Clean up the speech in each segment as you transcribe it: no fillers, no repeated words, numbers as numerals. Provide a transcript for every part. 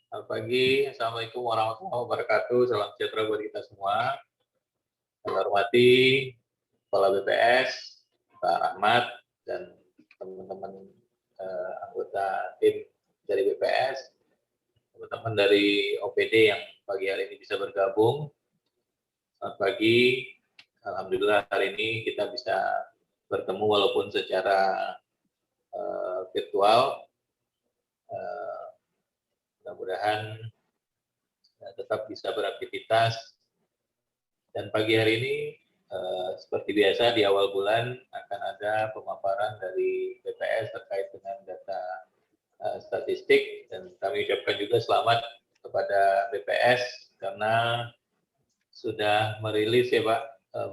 Selamat pagi, Assalamualaikum warahmatullahi wabarakatuh. Salam sejahtera buat kita semua. Saya hormati Kepala BPS, Pak Rahmat, dan teman-teman anggota tim dari BPS, teman-teman dari OPD yang pagi hari ini bisa bergabung. Selamat pagi, alhamdulillah hari ini kita bisa bertemu walaupun secara virtual. Mudah-mudahan tetap bisa beraktivitas. Dan pagi hari ini, seperti biasa di awal bulan akan ada pemaparan dari BPS terkait dengan data statistik, dan kami ucapkan juga selamat kepada BPS karena sudah merilis ya Pak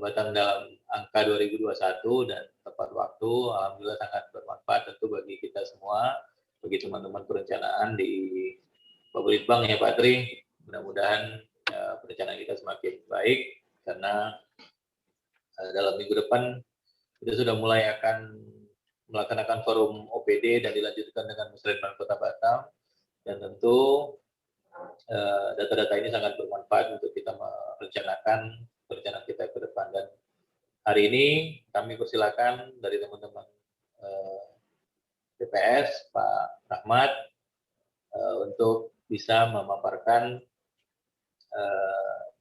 Batam dalam angka 2021 dan tepat waktu. Alhamdulillah sangat bermanfaat tentu bagi kita semua, bagi teman-teman perencanaan di Babalitbang ya Pak Tri. Mudah-mudahan perencanaan kita semakin baik karena dalam minggu depan kita sudah mulai akan melaksanakan forum OPD dan dilanjutkan dengan Musrembang Kota Batam, dan tentu data-data ini sangat bermanfaat untuk kita merencanakan perencanaan kita ke depan. Dan hari ini kami persilakan dari teman-teman BPS, Pak Rahmat, untuk bisa memaparkan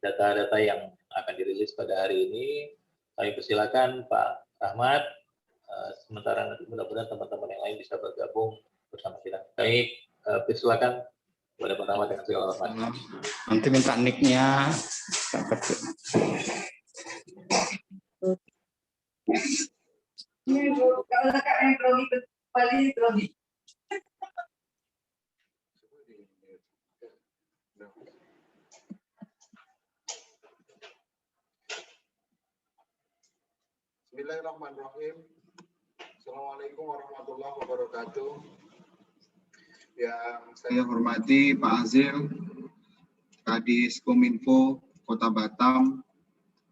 data-data yang akan dirilis pada hari ini. Kami persilakan Pak Rahmat, sementara nanti mudah-mudahan teman-teman yang lain bisa bergabung bersama kita. Kami persilakan kepada Pak Rahmat dengan segala hormat. Nanti minta nick-nya. Kalau kakak yang grogi. Bismillahirrahmanirrahim. Assalamualaikum warahmatullahi wabarakatuh. Yang saya hormati Pak Azil, Kadis Kominfo Kota Batam,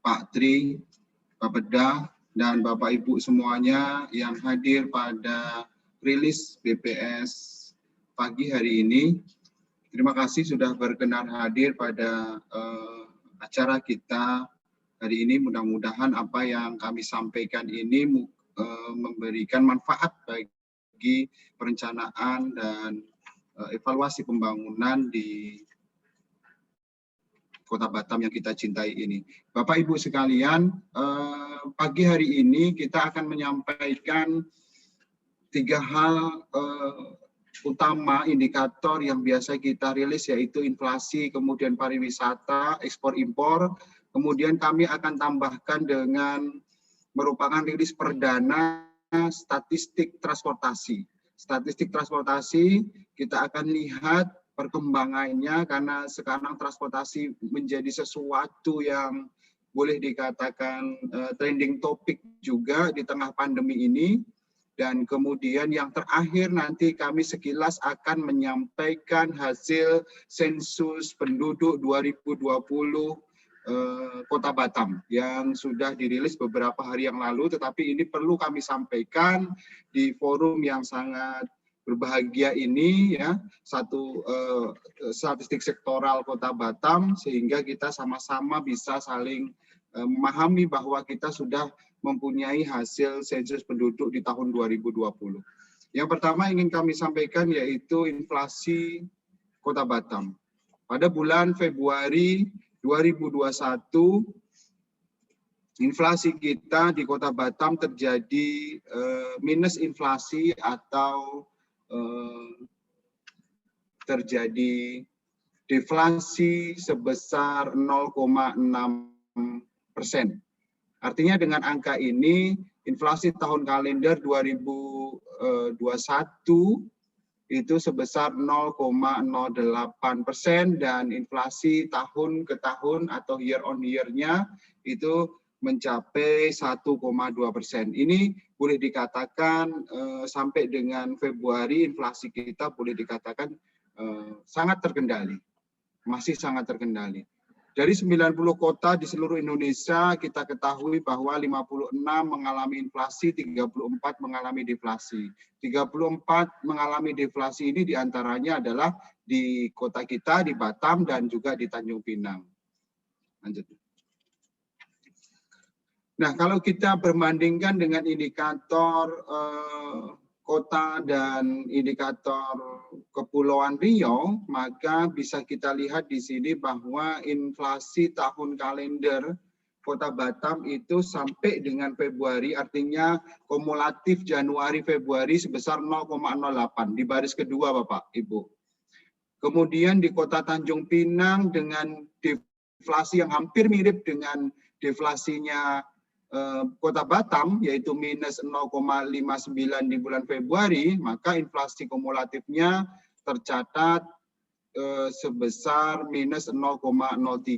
Pak Tri, Pak Bedah, dan Bapak Ibu semuanya yang hadir pada rilis BPS pagi hari ini. Terima kasih sudah berkenan hadir pada acara kita hari ini. Mudah-mudahan apa yang kami sampaikan ini memberikan manfaat bagi perencanaan dan evaluasi pembangunan di Kota Batam yang kita cintai ini. Bapak Ibu sekalian, pagi hari ini kita akan menyampaikan 3 hal utama indikator yang biasa kita rilis, yaitu inflasi, kemudian pariwisata, ekspor impor. Kemudian kami akan tambahkan dengan merupakan rilis perdana statistik transportasi. Statistik transportasi kita akan lihat perkembangannya karena sekarang transportasi menjadi sesuatu yang boleh dikatakan trending topik juga di tengah pandemi ini. Dan kemudian yang terakhir nanti kami sekilas akan menyampaikan hasil sensus penduduk 2020 Kota Batam yang sudah dirilis beberapa hari yang lalu, tetapi ini perlu kami sampaikan di forum yang sangat berbahagia ini ya, satu statistik sektoral Kota Batam, sehingga kita sama-sama bisa saling memahami bahwa kita sudah mempunyai hasil sensus penduduk di tahun 2020. Yang pertama ingin kami sampaikan yaitu inflasi Kota Batam. Pada bulan Februari 2021, inflasi kita di Kota Batam terjadi minus inflasi atau terjadi deflasi sebesar 0,6%. Artinya dengan angka ini, inflasi tahun kalender 2021 itu sebesar 0,08% dan inflasi tahun ke tahun atau year on year-nya itu mencapai 1,2%. Ini boleh dikatakan sampai dengan Februari inflasi kita boleh dikatakan sangat terkendali, masih sangat terkendali. Dari 90 kota di seluruh Indonesia, kita ketahui bahwa 56 mengalami inflasi, 34 mengalami deflasi. 34 mengalami deflasi ini diantaranya adalah di kota kita, di Batam, dan juga di Tanjung Pinang. Lanjut. Nah, kalau kita berbandingkan dengan indikator kota dan indikator Kepulauan Riau, maka bisa kita lihat di sini bahwa inflasi tahun kalender Kota Batam itu sampai dengan Februari, artinya kumulatif Januari-Februari sebesar 0,08 di baris kedua Bapak Ibu. Kemudian di Kota Tanjung Pinang dengan deflasi yang hampir mirip dengan deflasinya Kota Batam, yaitu minus 0,59 di bulan Februari, maka inflasi kumulatifnya tercatat sebesar minus 0,03.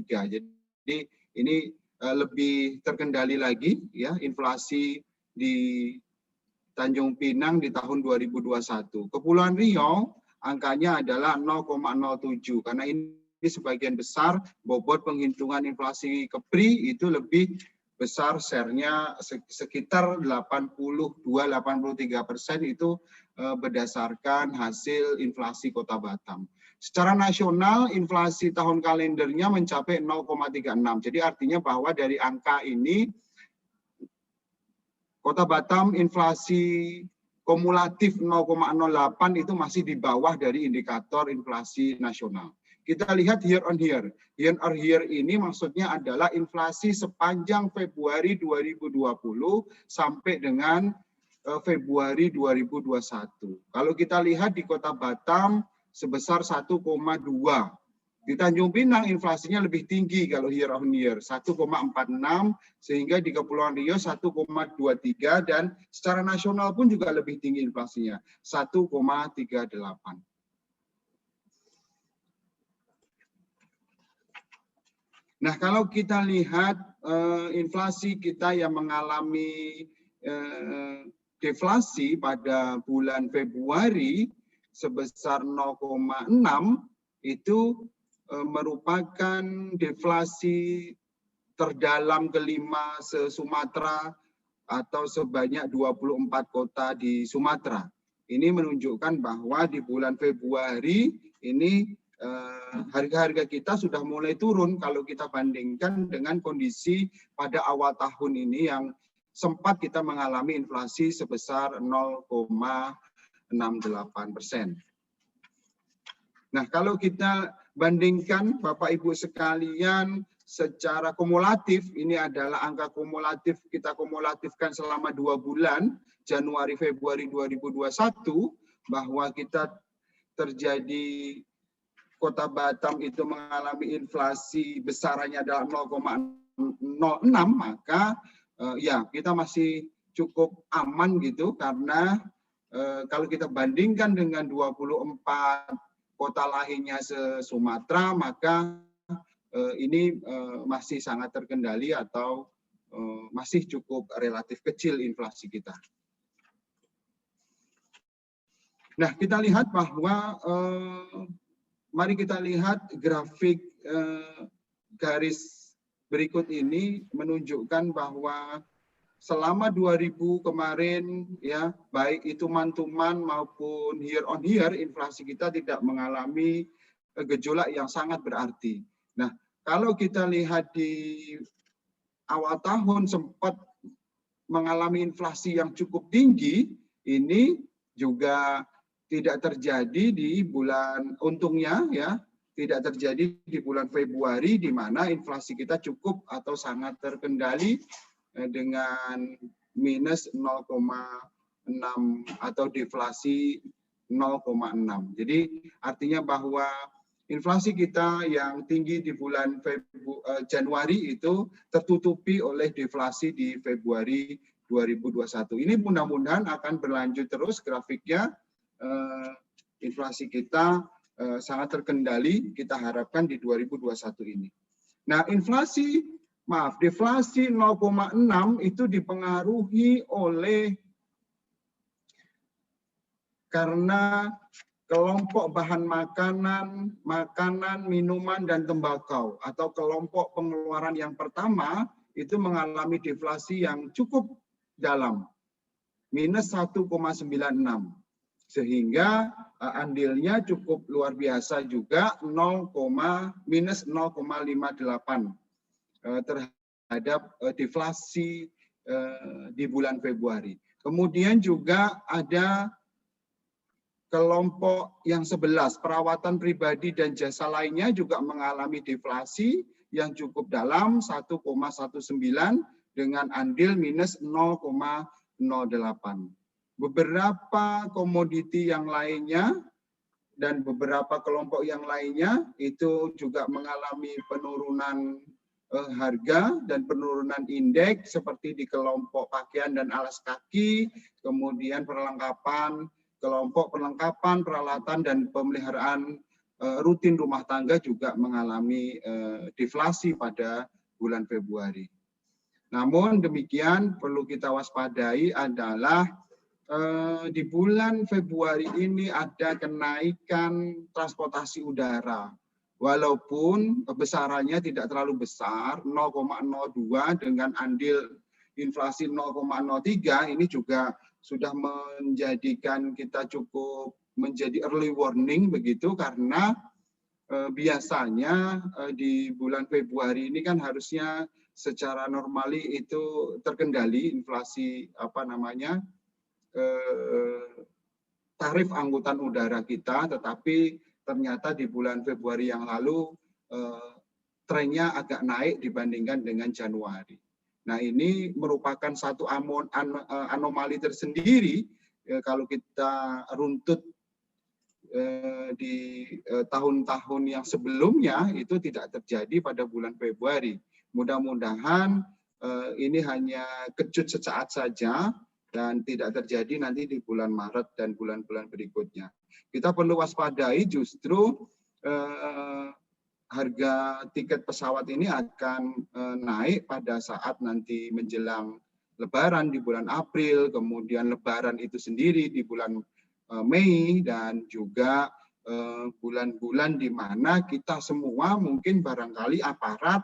Jadi ini lebih terkendali lagi, ya, inflasi di Tanjung Pinang di tahun 2021. Kepulauan Riau angkanya adalah 0,07 karena ini sebagian besar bobot penghitungan inflasi KEPRI itu lebih besar, share-nya sekitar 82-83% itu berdasarkan hasil inflasi Kota Batam. Secara nasional, inflasi tahun kalendernya mencapai 0,36. Jadi artinya bahwa dari angka ini, Kota Batam inflasi kumulatif 0,08 itu masih di bawah dari indikator inflasi nasional. Kita lihat year on year. Year on year ini maksudnya adalah inflasi sepanjang Februari 2020 sampai dengan Februari 2021. Kalau kita lihat di Kota Batam sebesar 1,2. Di Tanjung Pinang inflasinya lebih tinggi kalau year on year, 1,46, sehingga di Kepulauan Riau 1,23, dan secara nasional pun juga lebih tinggi inflasinya, 1,38. Nah, kalau kita lihat inflasi kita yang mengalami deflasi pada bulan Februari sebesar 0,6 itu merupakan deflasi terdalam kelima se-Sumatera atau sebanyak 24 kota di Sumatera. Ini menunjukkan bahwa di bulan Februari ini harga-harga kita sudah mulai turun kalau kita bandingkan dengan kondisi pada awal tahun ini yang sempat kita mengalami inflasi sebesar 0,68%. Nah, kalau kita bandingkan Bapak Ibu sekalian secara kumulatif, ini adalah angka kumulatif, kita kumulatifkan selama 2 bulan, Januari Februari 2021, bahwa kita terjadi Kota Batam itu mengalami inflasi besarannya adalah 0,06, maka ya kita masih cukup aman gitu, karena kalau kita bandingkan dengan 24 kota lainnya se-Sumatera, maka ini masih sangat terkendali atau masih cukup relatif kecil inflasi kita. Nah, kita lihat bahwa mari kita lihat grafik garis berikut ini menunjukkan bahwa selama 2000 kemarin, ya, baik itu month-to-month maupun year on year, inflasi kita tidak mengalami gejolak yang sangat berarti. Nah, kalau kita lihat di awal tahun sempat mengalami inflasi yang cukup tinggi, ini juga tidak terjadi di bulan, untungnya ya, tidak terjadi di bulan Februari, di mana inflasi kita cukup atau sangat terkendali dengan minus 0,6 atau deflasi 0,6. Jadi artinya bahwa inflasi kita yang tinggi di bulan Januari itu tertutupi oleh deflasi di Februari 2021. Ini mudah-mudahan akan berlanjut terus grafiknya. Inflasi kita sangat terkendali, kita harapkan di 2021 ini. Nah, deflasi 0,6 itu dipengaruhi oleh karena kelompok bahan makanan, minuman, dan tembakau atau kelompok pengeluaran yang pertama itu mengalami deflasi yang cukup dalam, minus 1,96. Sehingga andilnya cukup luar biasa juga, minus 0,58 terhadap deflasi di bulan Februari. Kemudian juga ada kelompok yang 11, perawatan pribadi dan jasa lainnya juga mengalami deflasi yang cukup dalam 1,19 dengan andil minus 0,08. Beberapa komoditi yang lainnya dan beberapa kelompok yang lainnya itu juga mengalami penurunan harga dan penurunan indeks seperti di kelompok pakaian dan alas kaki, kemudian kelompok perlengkapan, peralatan, dan pemeliharaan rutin rumah tangga juga mengalami deflasi pada bulan Februari. Namun demikian perlu kita waspadai adalah di bulan Februari ini ada kenaikan transportasi udara. Walaupun besarannya tidak terlalu besar, 0,02 dengan andil inflasi 0,03, ini juga sudah menjadikan kita cukup menjadi early warning begitu, karena biasanya di bulan Februari ini kan harusnya secara normali itu terkendali inflasi tarif angkutan udara kita, tetapi ternyata di bulan Februari yang lalu trennya agak naik dibandingkan dengan Januari. Nah, ini merupakan satu anomali tersendiri kalau kita runtut di tahun-tahun yang sebelumnya itu tidak terjadi pada bulan Februari. Mudah-mudahan ini hanya kecut sesaat saja dan tidak terjadi nanti di bulan Maret dan bulan-bulan berikutnya. Kita perlu waspadai justru harga tiket pesawat ini akan naik pada saat nanti menjelang Lebaran di bulan April, kemudian Lebaran itu sendiri di bulan Mei, dan juga bulan-bulan di mana kita semua mungkin barangkali aparat,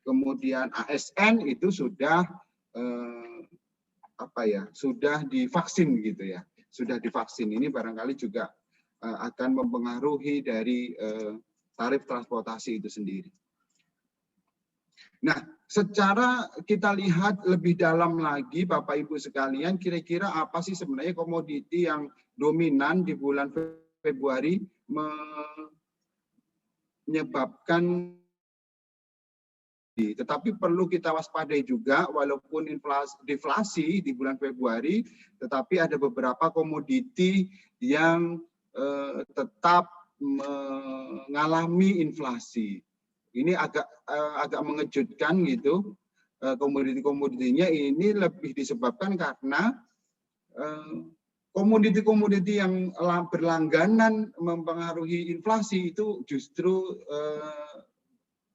kemudian ASN itu sudah sudah divaksin gitu ya, sudah divaksin. Ini barangkali juga akan mempengaruhi dari tarif transportasi itu sendiri. Nah, secara kita lihat lebih dalam lagi, Bapak Ibu sekalian, kira-kira apa sih sebenarnya komoditi yang dominan di bulan Februari menyebabkan, tetapi perlu kita waspadai juga, walaupun deflasi di bulan Februari, tetapi ada beberapa komoditi yang tetap mengalami inflasi. Ini agak mengejutkan gitu. Komoditi-komoditinya ini lebih disebabkan karena komoditi-komoditi yang berlangganan mempengaruhi inflasi itu justru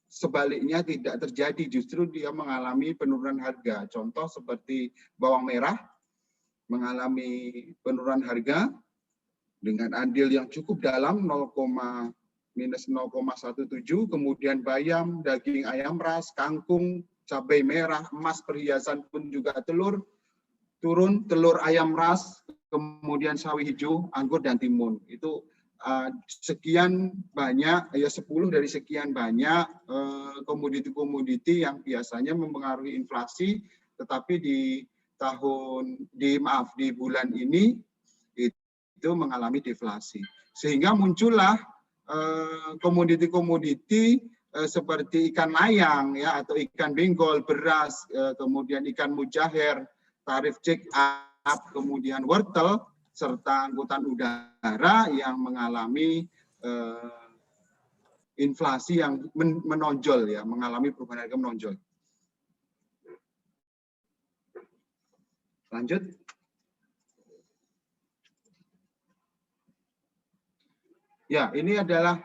sebaliknya tidak terjadi, justru dia mengalami penurunan harga. Contoh seperti bawang merah mengalami penurunan harga dengan andil yang cukup dalam minus 0,17, kemudian bayam, daging ayam ras, kangkung, cabai merah, emas, perhiasan pun juga turun, telur ayam ras, kemudian sawi hijau, anggur, dan timun. Itu sekian banyak, ya 10 dari sekian banyak komoditi-komoditi yang biasanya mempengaruhi inflasi, tetapi di bulan ini itu mengalami deflasi. Sehingga muncullah komoditi-komoditi seperti ikan layang ya, atau ikan benggol, beras, kemudian ikan mujair, tarif check up, kemudian wortel, serta angkutan udara yang mengalami inflasi yang menonjol ya, mengalami perubahan harga menonjol. Lanjut. Ya, ini adalah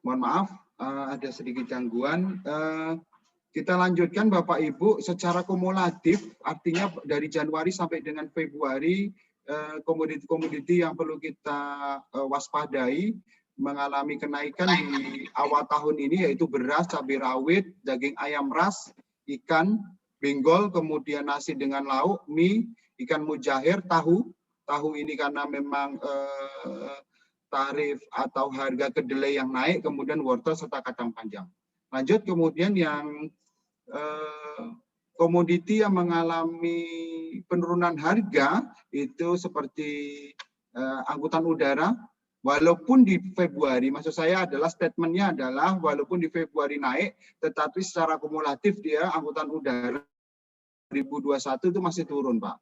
Mohon maaf, ada sedikit gangguan. Kita lanjutkan Bapak Ibu secara kumulatif, artinya dari Januari sampai dengan Februari, komoditi-komoditi yang perlu kita waspadai mengalami kenaikan di awal tahun ini, yaitu beras, cabai rawit, daging ayam ras, ikan, benggol, kemudian nasi dengan lauk, mie, ikan mujair, tahu. Tahu ini karena memang tarif atau harga kedelai yang naik, kemudian wortel serta kacang panjang. Lanjut, kemudian yang komoditi yang mengalami penurunan harga itu seperti angkutan udara, walaupun di Februari, maksud saya adalah statementnya adalah walaupun di Februari naik, tetapi secara kumulatif dia angkutan udara 2021 itu masih turun, Pak.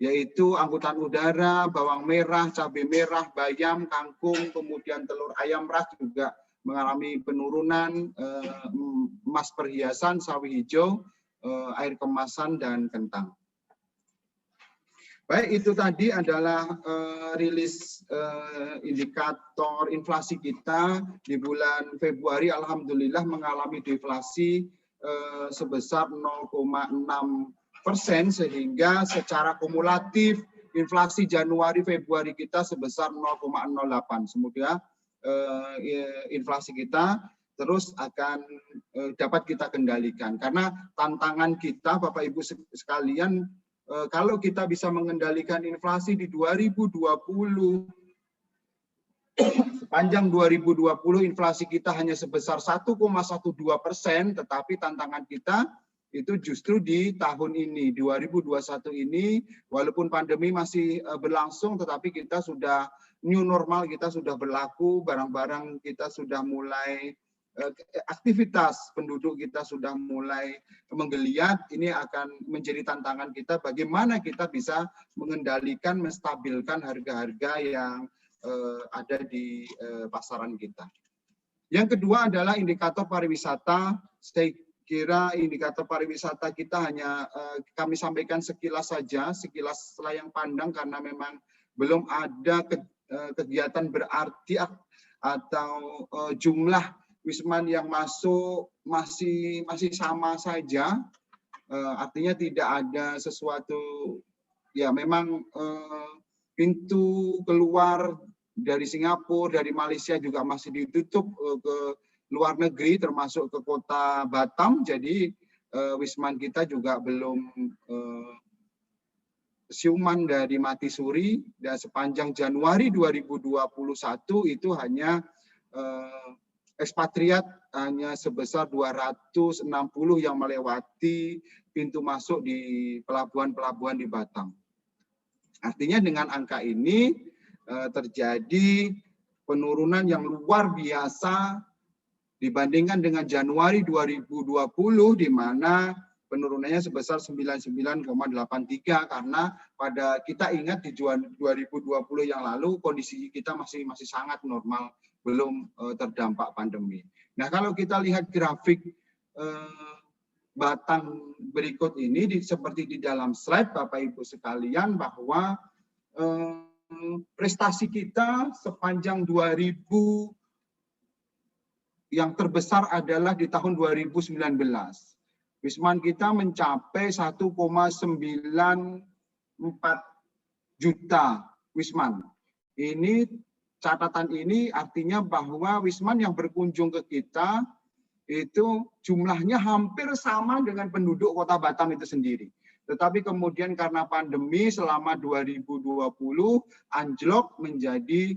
Yaitu angkutan udara, bawang merah, cabai merah, bayam, kangkung, kemudian telur ayam ras juga mengalami penurunan, emas perhiasan, sawi hijau, air kemasan, dan kentang. Baik, itu tadi adalah rilis indikator inflasi kita di bulan Februari. Alhamdulillah mengalami deflasi sebesar 0,6%, sehingga secara kumulatif inflasi Januari-Februari kita sebesar 0,08. Semoga inflasi kita terus akan dapat kita kendalikan. Karena tantangan kita, Bapak Ibu sekalian, kalau kita bisa mengendalikan inflasi di 2020, sepanjang 2020 inflasi kita hanya sebesar 1,12%, tetapi tantangan kita itu justru di tahun ini, 2021 ini, walaupun pandemi masih berlangsung, tetapi kita sudah new normal, kita sudah berlaku, barang-barang kita sudah mulai, aktivitas penduduk kita sudah mulai menggeliat. Ini akan menjadi tantangan kita bagaimana kita bisa mengendalikan, menstabilkan harga-harga yang ada di pasaran kita. Yang kedua adalah indikator pariwisata. Saya kira indikator pariwisata kita hanya kami sampaikan sekilas saja, sekilas layang pandang, karena memang belum ada kegiatan berarti atau jumlah wisman yang masuk masih sama saja, artinya tidak ada sesuatu, ya memang pintu keluar dari Singapura, dari Malaysia juga masih ditutup ke luar negeri, termasuk ke kota Batam, jadi wisman kita juga belum siuman dari mati suri, dan sepanjang Januari 2021 itu hanya ekspatriat hanya sebesar 260 yang melewati pintu masuk di pelabuhan-pelabuhan di Batam. Artinya dengan angka ini terjadi penurunan yang luar biasa dibandingkan dengan Januari 2020, di mana penurunannya sebesar 99,83, karena pada kita ingat di 2020 yang lalu kondisi kita masih sangat normal, belum terdampak pandemi. Nah, kalau kita lihat grafik batang berikut ini, seperti di dalam slide Bapak Ibu sekalian, bahwa prestasi kita sepanjang 2000 yang terbesar adalah di tahun 2019. Wisman kita mencapai 1,94 juta wisman. Ini catatan ini artinya bahwa wisman yang berkunjung ke kita itu jumlahnya hampir sama dengan penduduk kota Batam itu sendiri. Tetapi kemudian karena pandemi selama 2020 anjlok menjadi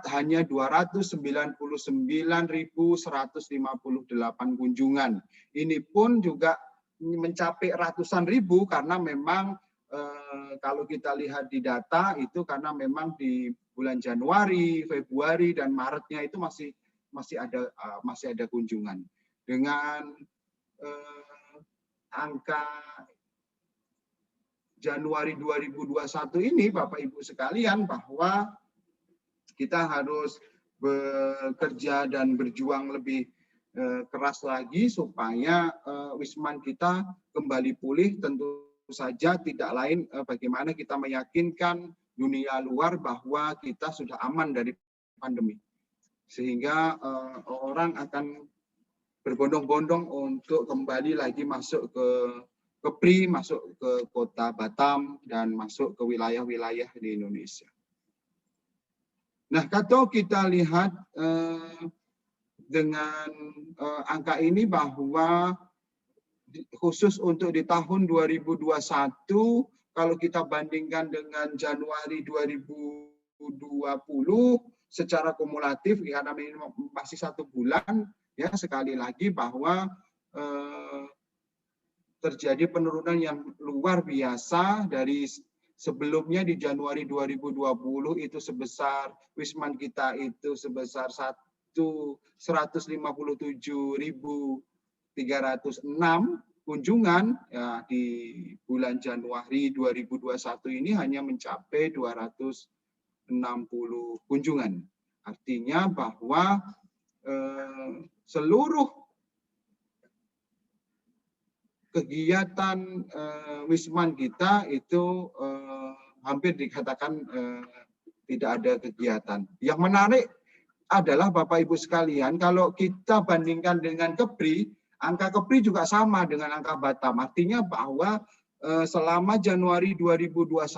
hanya 299.158 kunjungan. Ini pun juga mencapai ratusan ribu karena memang kalau kita lihat di data itu karena memang di bulan Januari, Februari, dan Maretnya itu masih ada kunjungan. Dengan angka Januari 2021 ini, Bapak Ibu sekalian, bahwa kita harus bekerja dan berjuang lebih keras lagi supaya wisman kita kembali pulih. Tentu saja tidak lain bagaimana kita meyakinkan dunia luar bahwa kita sudah aman dari pandemi. sehingga orang akan berbondong-bondong untuk kembali lagi masuk ke Kepri, masuk ke kota Batam, dan masuk ke wilayah-wilayah di Indonesia. Nah, kalau kita lihat dengan angka ini bahwa khusus untuk di tahun 2021, kalau kita bandingkan dengan Januari 2020 secara kumulatif, karena masih 1 bulan, ya sekali lagi bahwa terjadi penurunan yang luar biasa dari sebelumnya di Januari 2020 itu sebesar Wisman kita itu sebesar 157.306 kunjungan, ya di bulan Januari 2021 ini hanya mencapai 260 kunjungan. Artinya bahwa seluruh kegiatan Wisman kita itu hampir dikatakan tidak ada kegiatan. Yang menarik adalah Bapak Ibu sekalian, kalau kita bandingkan dengan Kepri, angka Kepri juga sama dengan angka Batam. Artinya bahwa selama Januari 2021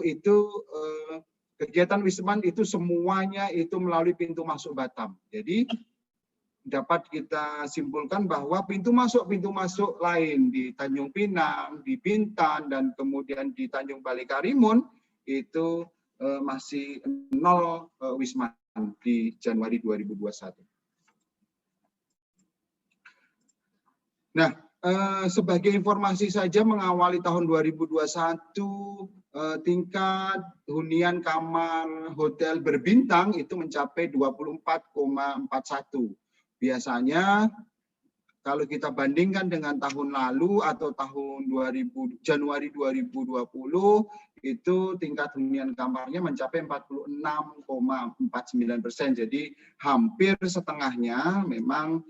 itu kegiatan Wisman itu semuanya itu melalui pintu masuk Batam. Jadi dapat kita simpulkan bahwa pintu masuk lain di Tanjung Pinang, di Bintan, dan kemudian di Tanjung Balai Karimun itu masih 0 Wisman di Januari 2021. Nah, sebagai informasi saja mengawali tahun 2021, tingkat hunian kamar hotel berbintang itu mencapai 24,41. Biasanya kalau kita bandingkan dengan tahun lalu atau tahun Januari 2020 itu tingkat hunian kamarnya mencapai 46,49%. Jadi hampir setengahnya memang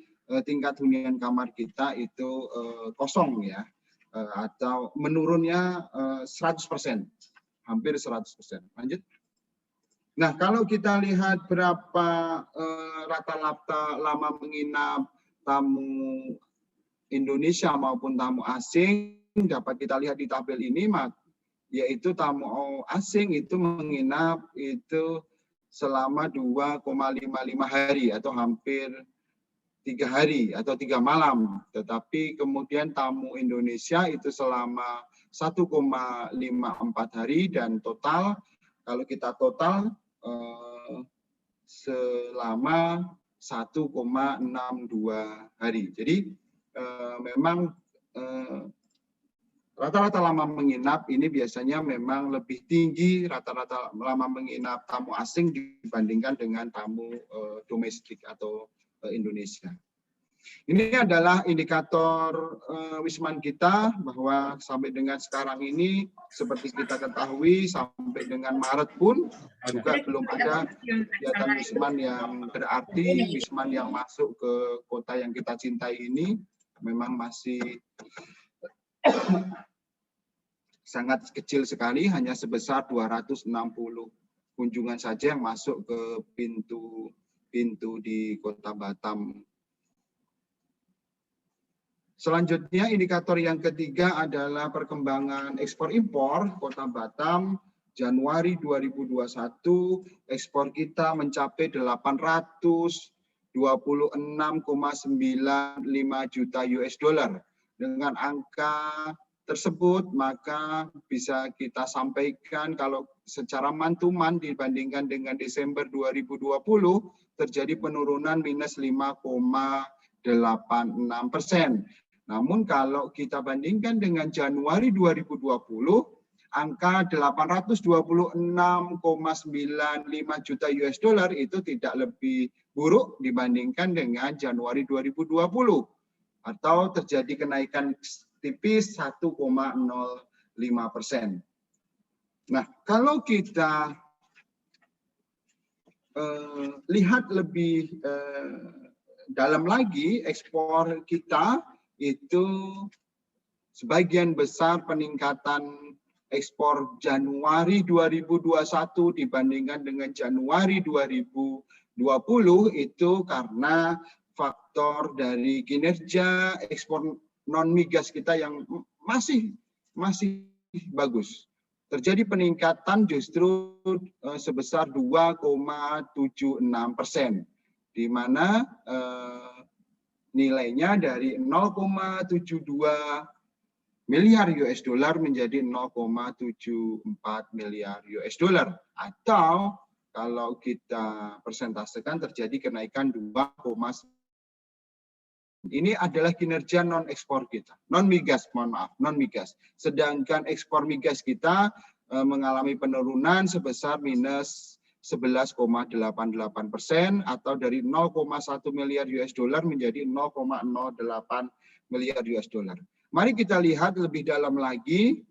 tingkat hunian kamar kita itu kosong ya, atau menurunnya 100%, hampir 100%. Lanjut. Nah, kalau kita lihat berapa rata-rata lama menginap tamu Indonesia maupun tamu asing, dapat kita lihat di tabel ini, yaitu tamu asing itu menginap itu selama 2,55 hari atau hampir 3 hari atau 3 malam. Tetapi kemudian tamu Indonesia itu selama 1,54 hari, dan total, kalau kita total selama 1,62 hari. Jadi memang rata-rata lama menginap ini biasanya memang lebih tinggi rata-rata lama menginap tamu asing dibandingkan dengan tamu domestik atau Indonesia. Ini adalah indikator Wisman kita, bahwa sampai dengan sekarang ini seperti kita ketahui sampai dengan Maret pun juga belum ada kegiatan Wisman yang berarti. Wisman yang masuk ke kota yang kita cintai ini memang masih sangat kecil sekali, hanya sebesar 260 kunjungan saja yang masuk ke pintu di kota Batam. Selanjutnya, indikator yang ketiga adalah perkembangan ekspor impor kota Batam. Januari 2021, ekspor kita mencapai 826,95 juta US dollar. Dengan angka tersebut, maka bisa kita sampaikan kalau secara man-to-man dibandingkan dengan Desember 2020, terjadi penurunan minus 5,86%. Namun kalau kita bandingkan dengan Januari 2020, angka 826,95 juta US dollar itu tidak lebih buruk dibandingkan dengan Januari 2020, atau terjadi kenaikan tipis 1,05%. Nah, kalau kita lihat lebih dalam lagi, ekspor kita itu sebagian besar peningkatan ekspor Januari 2021 dibandingkan dengan Januari 2020 itu karena faktor dari kinerja ekspor non migas kita yang masih bagus. Terjadi peningkatan justru sebesar 2,76%, di mana nilainya dari 0,72 miliar US dollar menjadi 0,74 miliar US dollar, atau kalau kita persentasekan terjadi kenaikan 2,9. Ini adalah kinerja non ekspor kita, non migas, mohon maaf, non migas. Sedangkan ekspor migas kita mengalami penurunan sebesar minus 11,88% atau dari 0,1 miliar US dollar menjadi 0,08 miliar US dollar. Mari kita lihat lebih dalam lagi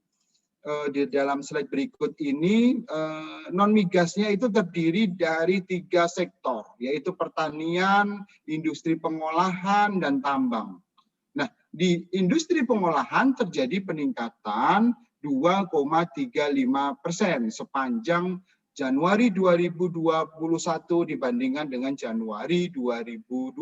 di dalam slide berikut ini. Non migasnya itu terdiri dari 3 sektor, yaitu pertanian, industri pengolahan, dan tambang. Nah, di industri pengolahan terjadi peningkatan 2,35% sepanjang Januari 2021 dibandingkan dengan Januari 2020.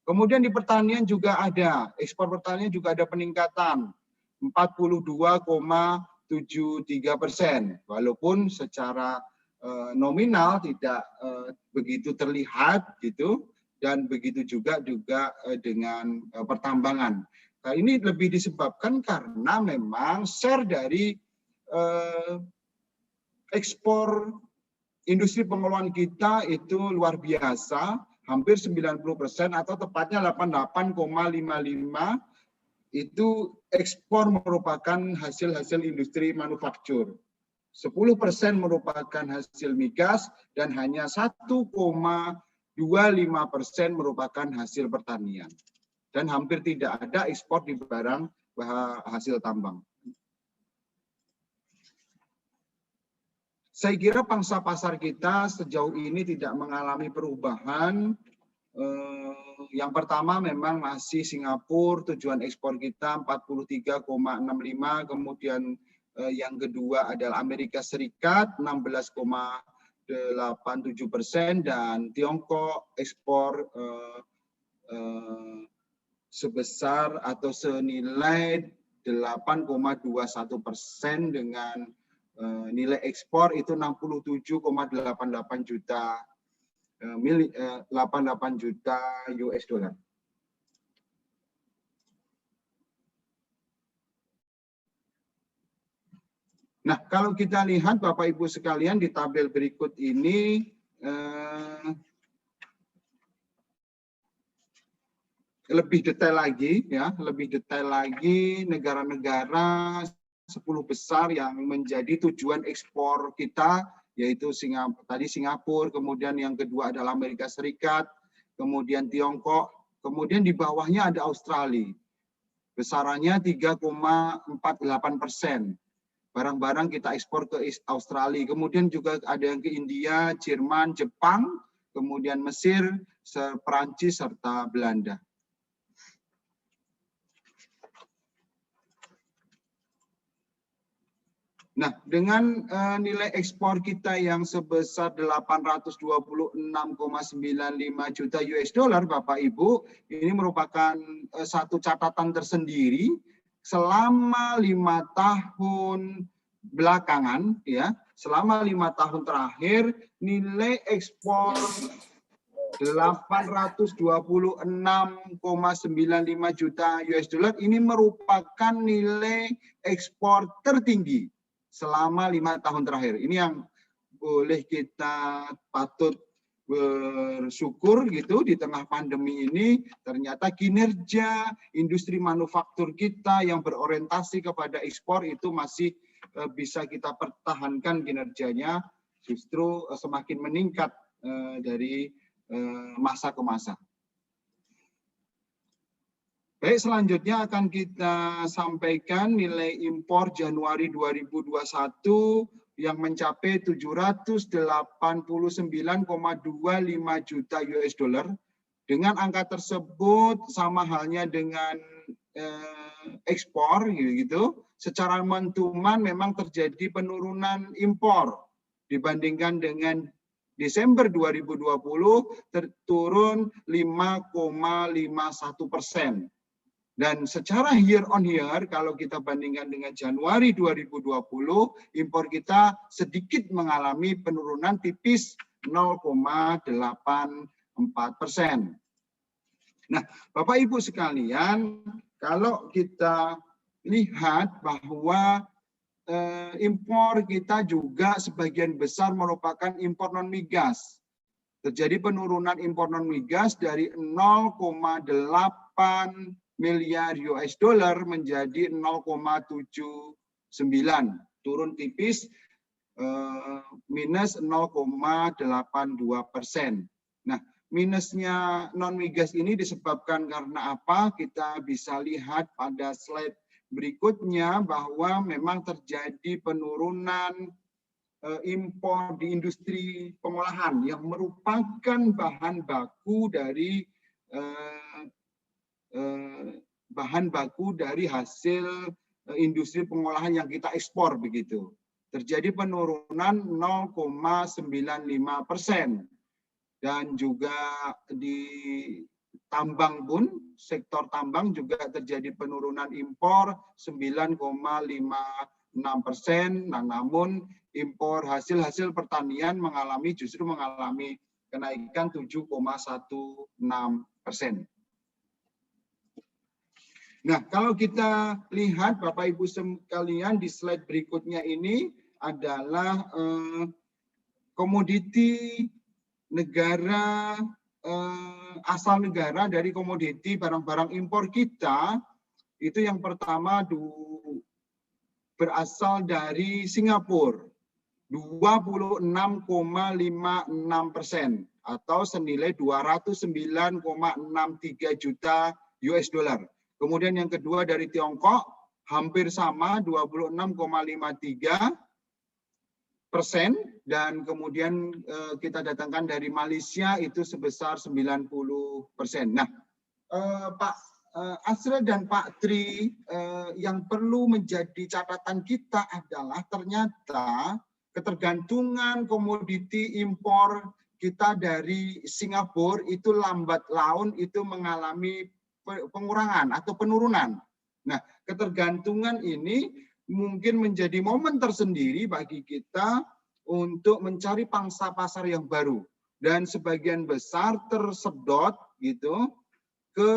Kemudian di pertanian juga ada, ekspor pertanian juga ada peningkatan 42,73%, walaupun secara nominal tidak begitu terlihat gitu, dan begitu juga dengan pertambangan. Nah, ini lebih disebabkan karena memang share dari ekspor industri pengolahan kita itu luar biasa, hampir 90% atau tepatnya 88,55%. Itu ekspor merupakan hasil-hasil industri manufaktur. 10% merupakan hasil migas dan hanya 1,25% merupakan hasil pertanian. Dan hampir tidak ada ekspor di barang hasil tambang. Saya kira pangsa pasar kita sejauh ini tidak mengalami perubahan. Yang pertama memang masih Singapura, tujuan ekspor kita 43,65, kemudian yang kedua adalah Amerika Serikat 16,87%, dan Tiongkok ekspor sebesar atau senilai 8,21% dengan nilai ekspor itu 67,88 juta US dollar. Nah, kalau kita lihat Bapak Ibu sekalian di tabel berikut ini lebih detail lagi ya, negara-negara 10 besar yang menjadi tujuan ekspor kita, yaitu Singapura, kemudian yang kedua adalah Amerika Serikat, kemudian Tiongkok, kemudian di bawahnya ada Australia. Besarannya 3,48%. Barang-barang kita ekspor ke Australia, kemudian juga ada yang ke India, Jerman, Jepang, kemudian Mesir, Perancis, serta Belanda. Nah, dengan nilai ekspor kita yang sebesar 826,95 juta US dollar, Bapak Ibu, ini merupakan satu catatan tersendiri selama 5 tahun belakangan, ya, selama 5 tahun terakhir nilai ekspor 826,95 juta US dollar ini merupakan nilai ekspor tertinggi selama 5 tahun terakhir. Ini yang boleh kita patut bersyukur gitu, di tengah pandemi ini ternyata kinerja industri manufaktur kita yang berorientasi kepada ekspor itu masih bisa kita pertahankan kinerjanya, justru semakin meningkat dari masa ke masa. Baik, selanjutnya akan kita sampaikan nilai impor Januari 2021 yang mencapai 789,25 juta US dollar Dengan angka tersebut sama halnya dengan ekspor gitu, secara month-to-month memang terjadi penurunan impor dibandingkan dengan Desember 2020 turun 5,51%. Dan secara year on year, kalau kita bandingkan dengan Januari 2020, impor kita sedikit mengalami penurunan tipis 0,84%. Nah, Bapak Ibu sekalian, kalau kita lihat bahwa impor kita juga sebagian besar merupakan impor non migas. Terjadi penurunan impor non migas dari 0,8 miliar US dollar menjadi 0,79, turun tipis minus 0,82%. Nah, minusnya non migas ini disebabkan karena apa? Kita bisa lihat pada slide berikutnya bahwa memang terjadi penurunan impor di industri pengolahan yang merupakan bahan baku dari hasil industri pengolahan yang kita ekspor begitu. Terjadi penurunan 0,95%. Dan juga di tambang pun, sektor tambang juga terjadi penurunan impor 9,56%. Nah, namun impor hasil pertanian justru mengalami kenaikan 7,16%. Nah, kalau kita lihat Bapak Ibu sekalian di slide berikutnya ini adalah komoditi negara, asal negara dari komoditi barang-barang impor kita. Itu yang pertama berasal dari Singapura, 26,56% atau senilai 209,63 juta US dollar. Kemudian yang kedua dari Tiongkok, hampir sama 26,53%. Dan kemudian kita datangkan dari Malaysia itu sebesar 90%. Nah, Pak Asra dan Pak Tri, yang perlu menjadi catatan kita adalah ternyata ketergantungan komoditi impor kita dari Singapura itu lambat laun itu mengalami pengurangan atau penurunan. Nah, ketergantungan ini mungkin menjadi momen tersendiri bagi kita untuk mencari pangsa pasar yang baru, dan sebagian besar tersedot gitu ke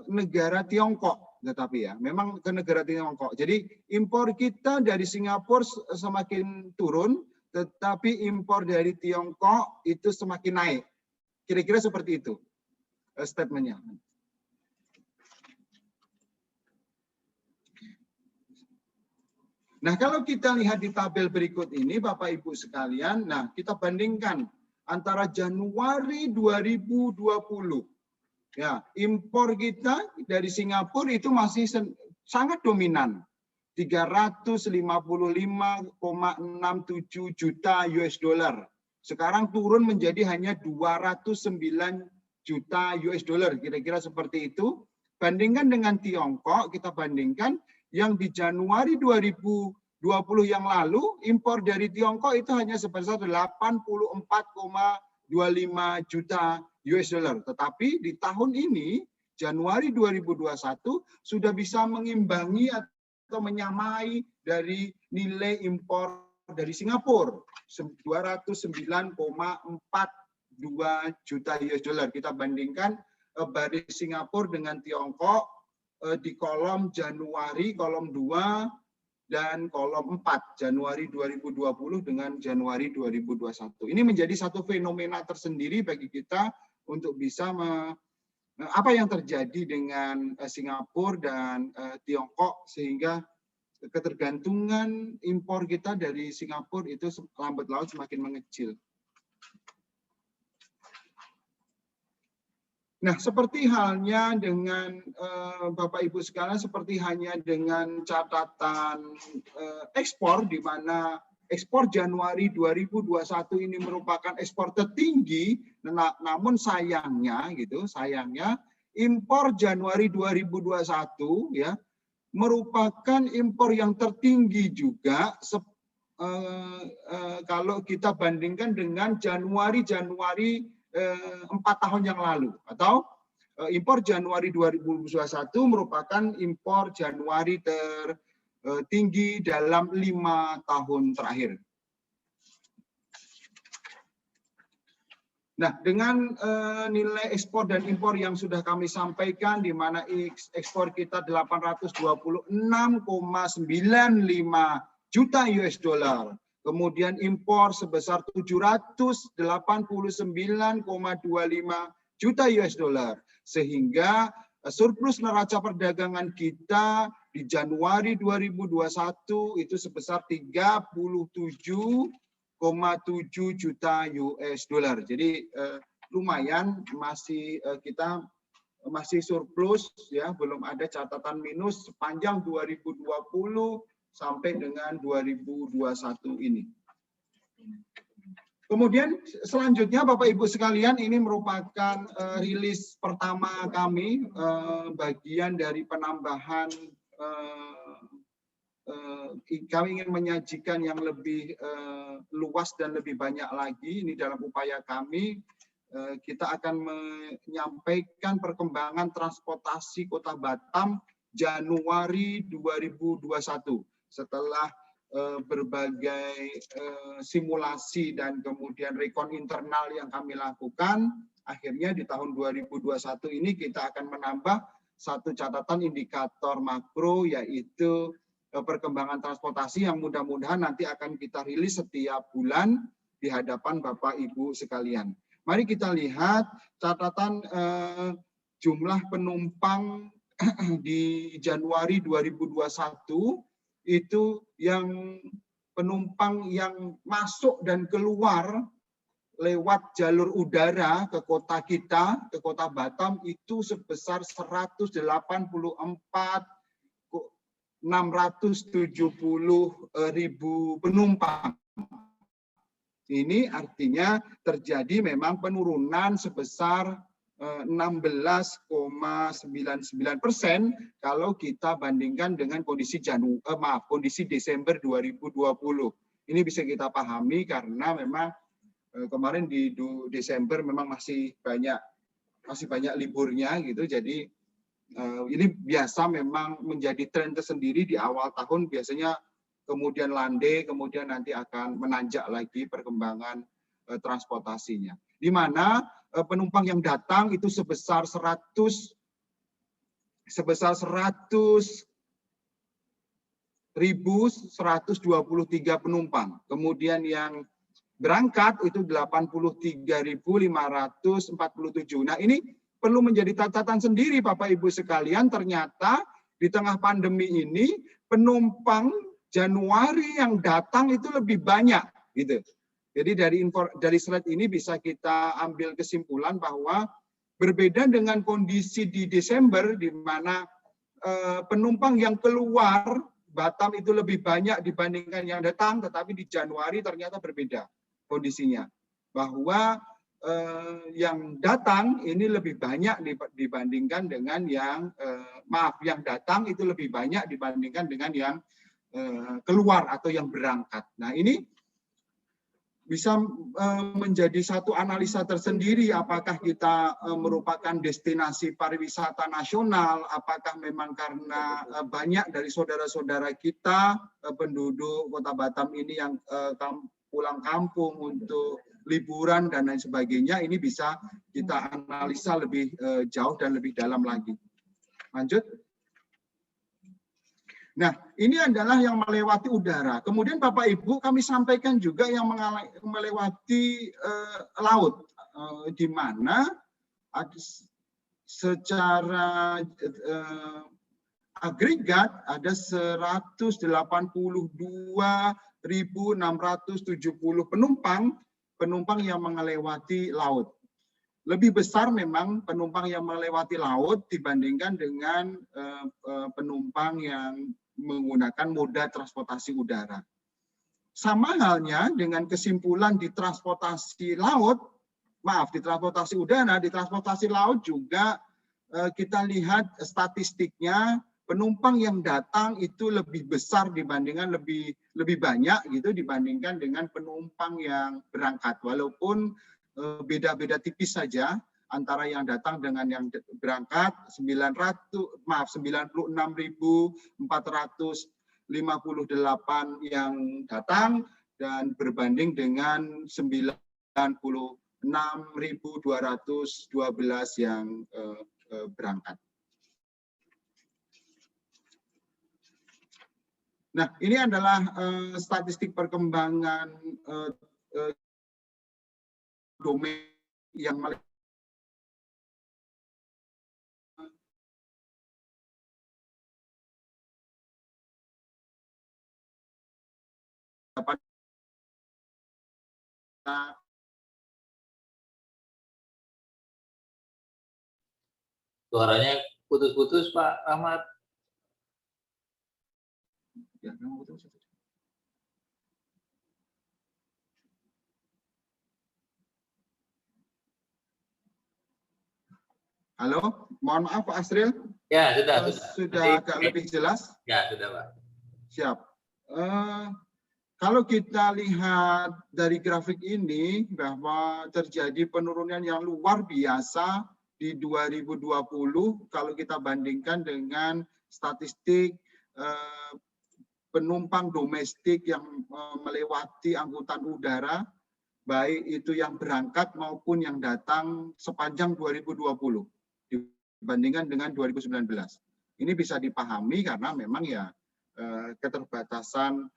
negara Tiongkok. Tetapi ya memang ke negara Tiongkok. Jadi impor kita dari Singapura semakin turun, tetapi impor dari Tiongkok itu semakin naik. Kira-kira seperti itu statementnya. Nah, kalau kita lihat di tabel berikut ini, Bapak Ibu sekalian, nah kita bandingkan antara Januari 2020, ya impor kita dari Singapura itu masih sangat dominan, 355,67 juta US dollar. Sekarang turun menjadi hanya 209 juta US dollar, kira-kira seperti itu. Bandingkan dengan Tiongkok, kita bandingkan yang di Januari 2020 yang lalu, impor dari Tiongkok itu hanya sebesar 84,25 juta US dollar. Tetapi di tahun ini, Januari 2021, sudah bisa mengimbangi atau menyamai dari nilai impor dari Singapura, 209,42 juta US dollar. Kita bandingkan baris Singapura dengan Tiongkok di kolom Januari, kolom 2, dan kolom 4, Januari 2020 dengan Januari 2021. Ini menjadi satu fenomena tersendiri bagi kita untuk bisa apa yang terjadi dengan Singapura dan Tiongkok, sehingga ketergantungan impor kita dari Singapura itu lambat laun semakin mengecil. Nah, seperti halnya dengan Bapak Ibu sekalian, seperti halnya dengan catatan ekspor, di mana ekspor Januari 2021 ini merupakan ekspor tertinggi, namun sayangnya impor Januari 2021 ya merupakan impor yang tertinggi juga kalau kita bandingkan dengan Januari 4 tahun yang lalu, atau impor Januari 2021 merupakan impor Januari tertinggi dalam 5 tahun terakhir. Nah, dengan nilai ekspor dan impor yang sudah kami sampaikan, di mana ekspor kita 826,95 juta US dollar, kemudian impor sebesar 789,25 juta US dollar, sehingga surplus neraca perdagangan kita di Januari 2021 itu sebesar 37,7 juta US dollar. Jadi lumayan kita masih surplus ya, belum ada catatan minus sepanjang 2020 sampai dengan 2021 ini. Kemudian selanjutnya Bapak Ibu sekalian, ini merupakan rilis pertama kami, bagian dari penambahan, kami ingin menyajikan yang lebih luas dan lebih banyak lagi. Ini dalam upaya kami, kita akan menyampaikan perkembangan transportasi Kota Batam Januari 2021. Setelah berbagai simulasi dan kemudian rekon internal yang kami lakukan, akhirnya di tahun 2021 ini kita akan menambah satu catatan indikator makro, yaitu perkembangan transportasi yang mudah-mudahan nanti akan kita rilis setiap bulan di hadapan Bapak Ibu sekalian. Mari kita lihat catatan jumlah penumpang di Januari 2021 itu, yang penumpang yang masuk dan keluar lewat jalur udara ke kota kita, ke Kota Batam, itu sebesar 184.670.000 penumpang. Ini artinya terjadi memang penurunan sebesar 16,99% kalau kita bandingkan dengan kondisi kondisi Desember 2020. Ini bisa kita pahami karena memang kemarin di Desember memang masih banyak liburnya gitu. Jadi ini biasa memang menjadi tren tersendiri di awal tahun, biasanya kemudian landai, kemudian nanti akan menanjak lagi perkembangan transportasinya. Di mana penumpang yang datang itu sebesar 100.123 penumpang. Kemudian yang berangkat itu 83.547. Nah, ini perlu menjadi catatan sendiri Bapak Ibu sekalian, ternyata di tengah pandemi ini penumpang Januari yang datang itu lebih banyak gitu. Jadi dari slide ini bisa kita ambil kesimpulan bahwa berbeda dengan kondisi di Desember, di mana penumpang yang keluar Batam itu lebih banyak dibandingkan yang datang, tetapi di Januari ternyata berbeda kondisinya. Bahwa yang datang ini lebih banyak dibandingkan dengan yang, yang datang itu lebih banyak dibandingkan dengan yang keluar atau yang berangkat. Nah, ini bisa menjadi satu analisa tersendiri, apakah kita merupakan destinasi pariwisata nasional, apakah memang karena banyak dari saudara-saudara kita penduduk Kota Batam ini yang pulang kampung untuk liburan dan lain sebagainya. Ini bisa kita analisa lebih jauh dan lebih dalam lagi. Lanjut. Nah, ini adalah yang melewati udara. Kemudian Bapak Ibu kami sampaikan juga yang melewati laut, di mana secara agregat ada 182.670 penumpang yang melewati laut. Lebih besar memang penumpang yang melewati laut dibandingkan dengan penumpang yang menggunakan moda transportasi udara. sama halnya dengan kesimpulan di transportasi laut, di transportasi udara, di transportasi laut juga kita lihat statistiknya penumpang yang datang itu lebih besar dibandingkan lebih banyak gitu dibandingkan dengan penumpang yang berangkat, walaupun beda-beda tipis saja antara yang datang dengan yang berangkat. 96.458 yang datang dan berbanding dengan 96.212 yang berangkat. Nah, ini adalah statistik perkembangan domain yang dapat Suaranya putus-putus, Pak Ahmad. ya, halo, mohon maaf Pak Asril. Ya, Sudah agak lebih jelas? Ya, sudah, Pak. Siap. Kalau kita lihat dari grafik ini bahwa terjadi penurunan yang luar biasa di 2020 kalau kita bandingkan dengan statistik penumpang domestik yang melewati angkutan udara, baik itu yang berangkat maupun yang datang sepanjang 2020 dibandingkan dengan 2019. Ini bisa dipahami karena memang ya keterbatasan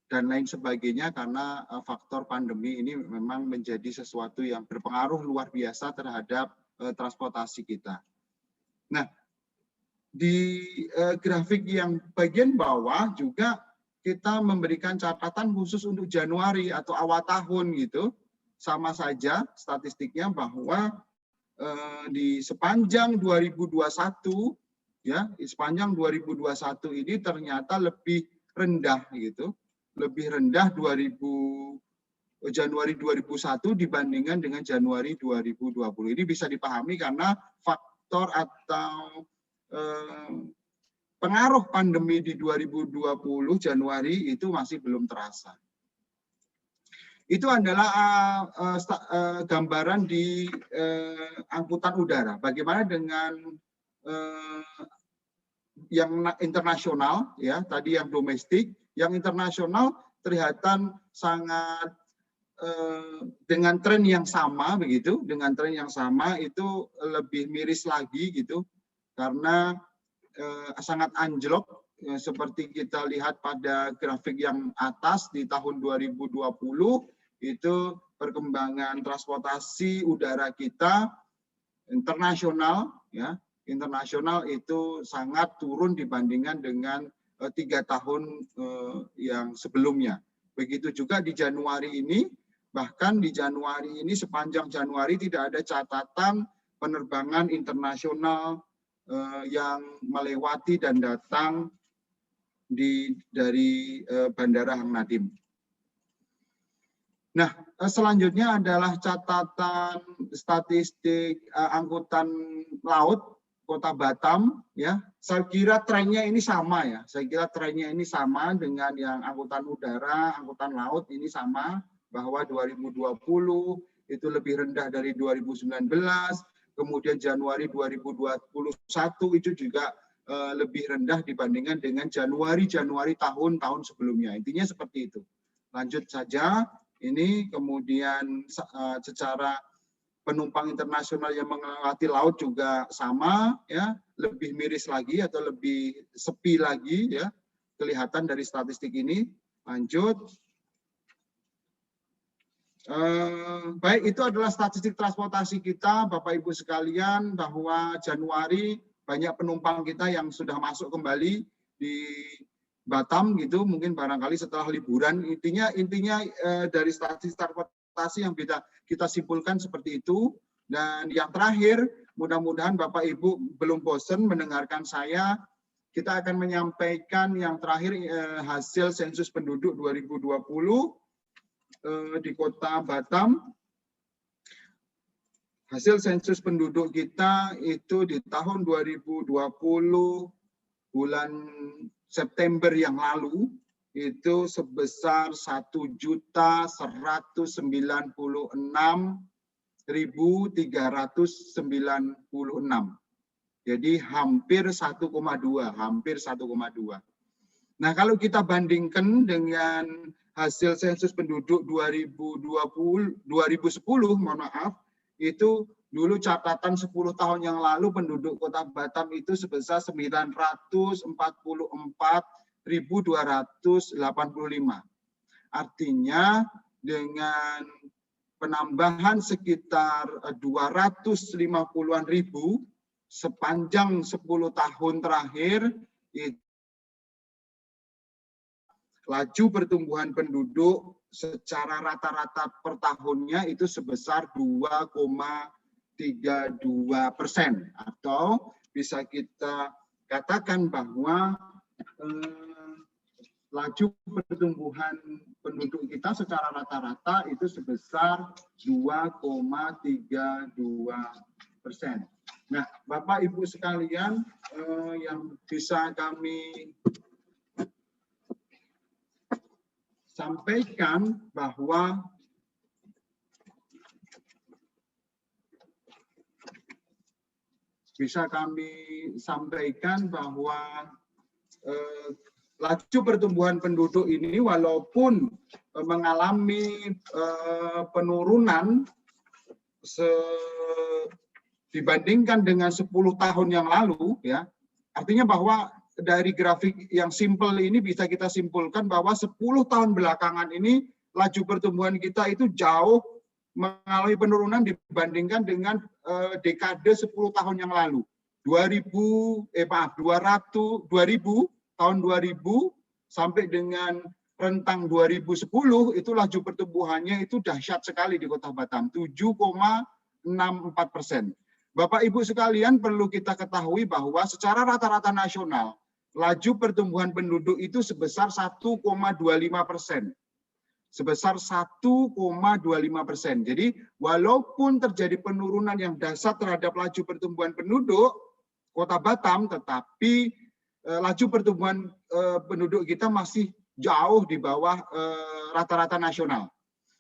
dan lain sebagainya karena faktor pandemi ini memang menjadi sesuatu yang berpengaruh luar biasa terhadap transportasi kita. Nah, di grafik yang bagian bawah juga kita memberikan catatan khusus untuk Januari atau awal tahun gitu. Sama saja statistiknya bahwa di sepanjang 2021 ya, di sepanjang 2021 ini ternyata lebih rendah gitu. Lebih rendah Januari 2001 dibandingkan dengan Januari 2020. Ini bisa dipahami karena faktor atau pengaruh pandemi di 2020 Januari itu masih belum terasa. Itu adalah gambaran di angkutan udara. Bagaimana dengan yang internasional, ya tadi yang domestik, yang internasional kelihatan sangat dengan tren yang sama begitu, dengan tren yang sama itu lebih miris lagi gitu, karena sangat anjlok seperti kita lihat pada grafik yang atas di tahun 2020 itu perkembangan transportasi udara kita internasional ya. Internasional itu sangat turun dibandingkan dengan 3 tahun yang sebelumnya. Begitu juga di Januari ini, bahkan di Januari ini sepanjang Januari tidak ada catatan penerbangan internasional yang melewati dan datang dari Bandara Hang Nadiem. Nah, selanjutnya adalah catatan statistik angkutan laut Kota Batam, ya. Saya kira trennya ini sama ya. Saya kira trennya ini sama dengan yang angkutan udara, angkutan laut ini sama, bahwa 2020 itu lebih rendah dari 2019, kemudian Januari 2021 itu juga lebih rendah dibandingkan dengan Januari tahun-tahun sebelumnya. Intinya seperti itu. Lanjut saja, ini kemudian secara penumpang internasional yang melewati laut juga sama, ya, lebih miris lagi atau lebih sepi lagi, ya, kelihatan dari statistik ini. Lanjut. Baik, itu adalah statistik transportasi kita, Bapak Ibu sekalian, bahwa Januari banyak penumpang kita yang sudah masuk kembali di Batam gitu, mungkin barangkali setelah liburan. Intinya dari statistik transportasi yang kita simpulkan seperti itu. Dan yang terakhir, mudah-mudahan Bapak Ibu belum bosan mendengarkan saya. kita akan menyampaikan yang terakhir hasil sensus penduduk 2020 di Kota Batam. Hasil sensus penduduk kita itu di tahun 2020 bulan September yang lalu itu sebesar 1.196.396. Jadi hampir 1,2. Nah, kalau kita bandingkan dengan hasil sensus penduduk 2010, mohon maaf, itu dulu catatan 10 tahun yang lalu penduduk Kota Batam itu sebesar 944.285. Artinya dengan penambahan sekitar 250-an ribu sepanjang 10 tahun terakhir, laju pertumbuhan penduduk secara rata-rata per tahunnya itu sebesar 2,32%, atau bisa kita katakan bahwa laju pertumbuhan penduduk kita secara rata-rata itu sebesar 2,32%. Nah, Bapak Ibu sekalian, yang bisa kami sampaikan bahwa laju pertumbuhan penduduk ini walaupun mengalami penurunan dibandingkan dengan 10 tahun yang lalu, ya, artinya bahwa dari grafik yang simpel ini bisa kita simpulkan bahwa 10 tahun belakangan ini laju pertumbuhan kita itu jauh mengalami penurunan dibandingkan dengan dekade 10 tahun yang lalu. 2000 sampai dengan rentang 2010 itu laju pertumbuhannya itu dahsyat sekali di Kota Batam, 7,64%. Bapak Ibu sekalian, perlu kita ketahui bahwa secara rata-rata nasional laju pertumbuhan penduduk itu sebesar 1,25%. Sebesar 1,25%. Jadi walaupun terjadi penurunan yang dasar terhadap laju pertumbuhan penduduk Kota Batam, tetapi laju pertumbuhan penduduk kita masih jauh di bawah rata-rata nasional.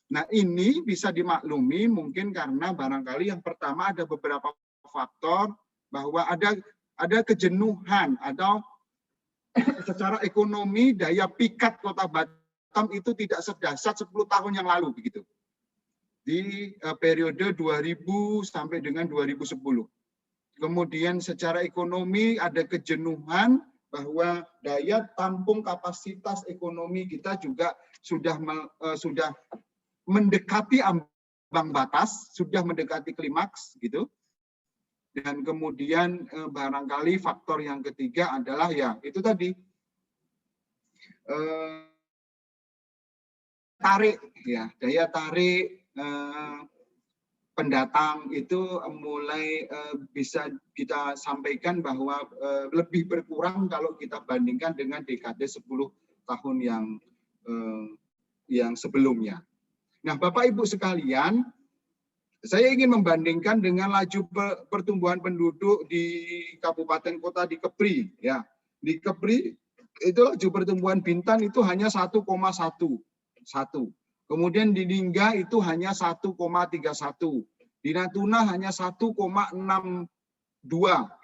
Nah, ini bisa dimaklumi mungkin karena barangkali yang pertama ada beberapa faktor bahwa ada kejenuhan atau secara ekonomi daya pikat Kota Batam itu tidak sedahsyat 10 tahun yang lalu begitu. Di periode 2000 sampai dengan 2010. Kemudian secara ekonomi ada kejenuhan bahwa daya tampung kapasitas ekonomi kita juga sudah mendekati ambang batas, sudah mendekati klimaks gitu. Dan kemudian barangkali faktor yang ketiga adalah ya itu tadi daya tarik pendatang itu mulai bisa kita sampaikan bahwa lebih berkurang kalau kita bandingkan dengan dekade 10 tahun yang sebelumnya. Nah, Bapak Ibu sekalian, saya ingin membandingkan dengan laju pertumbuhan penduduk di kabupaten kota di Kepri. Ya, di Kepri itu laju pertumbuhan Bintan itu hanya 1,1. Kemudian di Lingga itu hanya 1,31. Di Natuna hanya 1,62.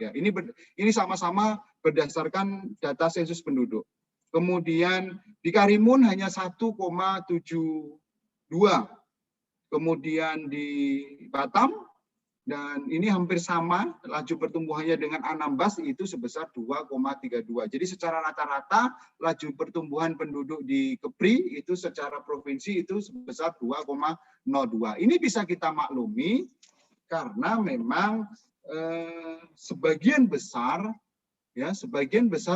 Ya, ini sama-sama berdasarkan data sensus penduduk. Kemudian di Karimun hanya 1,72. Kemudian di Batam, dan ini hampir sama, laju pertumbuhannya dengan Anambas itu sebesar 2,32. Jadi secara rata-rata laju pertumbuhan penduduk di Kepri itu secara provinsi itu sebesar 2,02. Ini bisa kita maklumi karena memang sebagian besar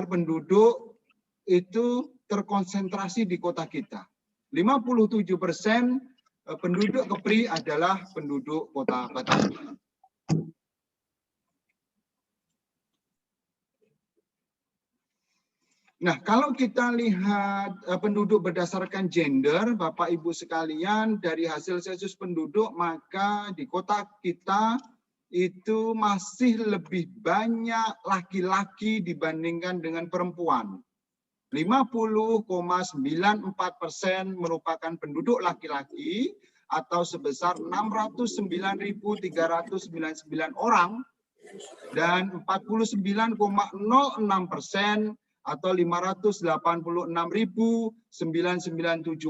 penduduk itu terkonsentrasi di kota kita. 57% penduduk Kepri adalah penduduk Kota Batam. Nah, kalau kita lihat penduduk berdasarkan gender, Bapak Ibu sekalian, dari hasil sensus penduduk, maka di kota kita itu masih lebih banyak laki-laki dibandingkan dengan perempuan. 50,94% merupakan penduduk laki-laki atau sebesar 609.399 orang, dan 49,06% atau 586.997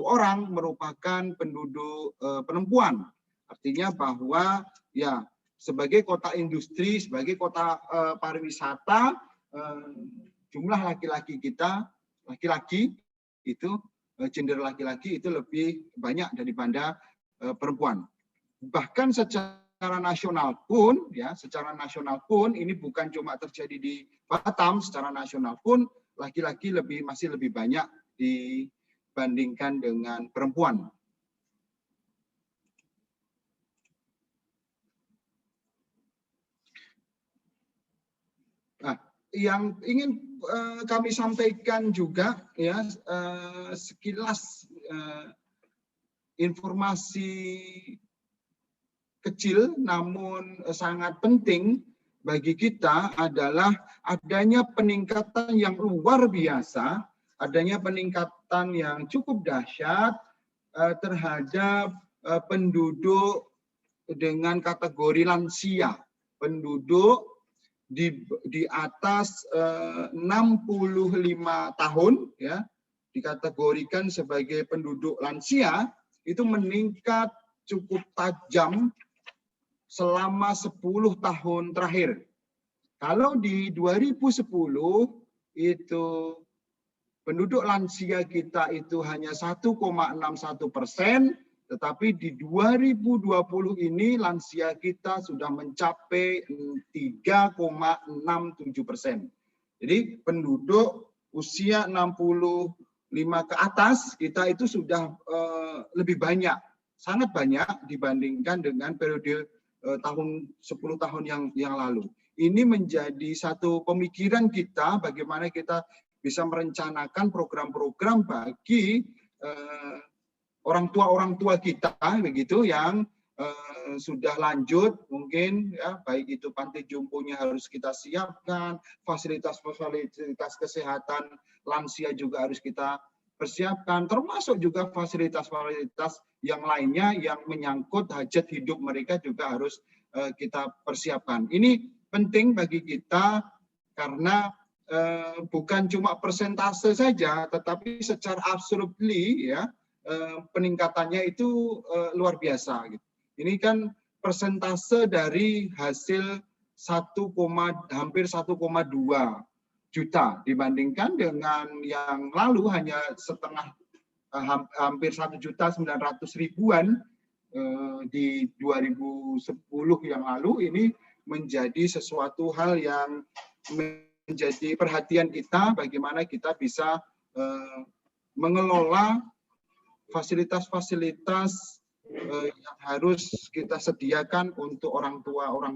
orang merupakan penduduk perempuan. Artinya bahwa ya sebagai kota industri, sebagai kota pariwisata, jumlah laki-laki kita, laki-laki itu, gender laki-laki itu lebih banyak daripada perempuan. Bahkan secara nasional pun, ya, secara nasional pun ini bukan cuma terjadi di Batam, secara nasional pun laki-laki masih lebih banyak dibandingkan dengan perempuan. Nah, yang ingin kami sampaikan juga, ya, sekilas informasi kecil namun sangat penting bagi kita adalah adanya peningkatan yang luar biasa, adanya peningkatan yang cukup dahsyat terhadap penduduk dengan kategori lansia, penduduk di atas 65 tahun, ya, dikategorikan sebagai penduduk lansia, itu meningkat cukup tajam selama 10 tahun terakhir. Kalau di 2010 itu penduduk lansia kita itu hanya 1,61%, tetapi di 2020 ini lansia kita sudah mencapai 3,67%. Jadi penduduk usia 65 ke atas kita itu sudah lebih banyak, sangat banyak dibandingkan dengan periode tahun 10 tahun yang lalu. Ini menjadi satu pemikiran kita bagaimana kita bisa merencanakan program-program bagi orang tua kita begitu yang sudah lanjut mungkin, ya, baik itu panti jomponya harus kita siapkan, fasilitas kesehatan lansia juga harus kita persiapkan, termasuk juga fasilitas-fasilitas yang lainnya yang menyangkut hajat hidup mereka juga harus kita persiapkan. Ini penting bagi kita karena bukan cuma persentase saja, tetapi secara absolutely, ya, peningkatannya itu luar biasa. Gitu. Ini kan persentase dari hasil hampir 1,2 juta dibandingkan dengan yang lalu hanya hampir 1.900.000-an di 2010 yang lalu. Ini menjadi sesuatu hal yang menjadi perhatian kita bagaimana kita bisa mengelola fasilitas-fasilitas yang harus kita sediakan untuk orang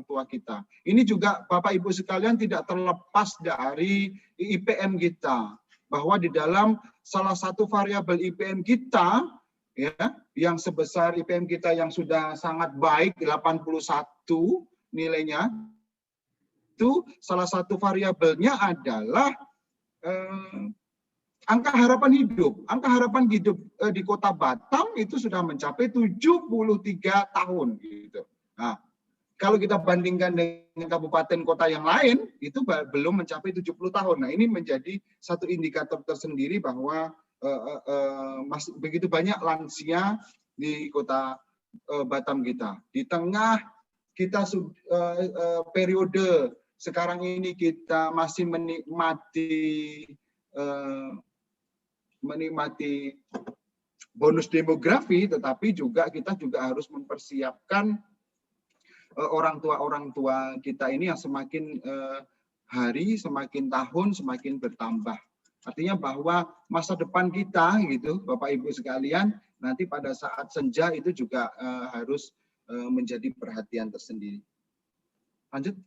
tua kita. Ini juga Bapak Ibu sekalian tidak terlepas dari IPM kita, bahwa di dalam salah satu variabel IPM kita, ya, yang sebesar IPM kita yang sudah sangat baik 81 nilainya, itu salah satu variabelnya adalah angka harapan hidup. Angka harapan hidup di Kota Batam itu sudah mencapai 73 tahun. Gitu. Nah, kalau kita bandingkan dengan kabupaten kota yang lain, itu belum mencapai 70 tahun. Nah, ini menjadi satu indikator tersendiri bahwa masih begitu banyak lansia di Kota Batam kita. Di tengah kita periode sekarang ini kita masih menikmati bonus demografi, tetapi kita juga harus mempersiapkan orang tua kita ini yang semakin hari, semakin tahun, semakin bertambah. Artinya bahwa masa depan kita, gitu, Bapak Ibu sekalian, nanti pada saat senja itu juga harus menjadi perhatian tersendiri. Lanjut.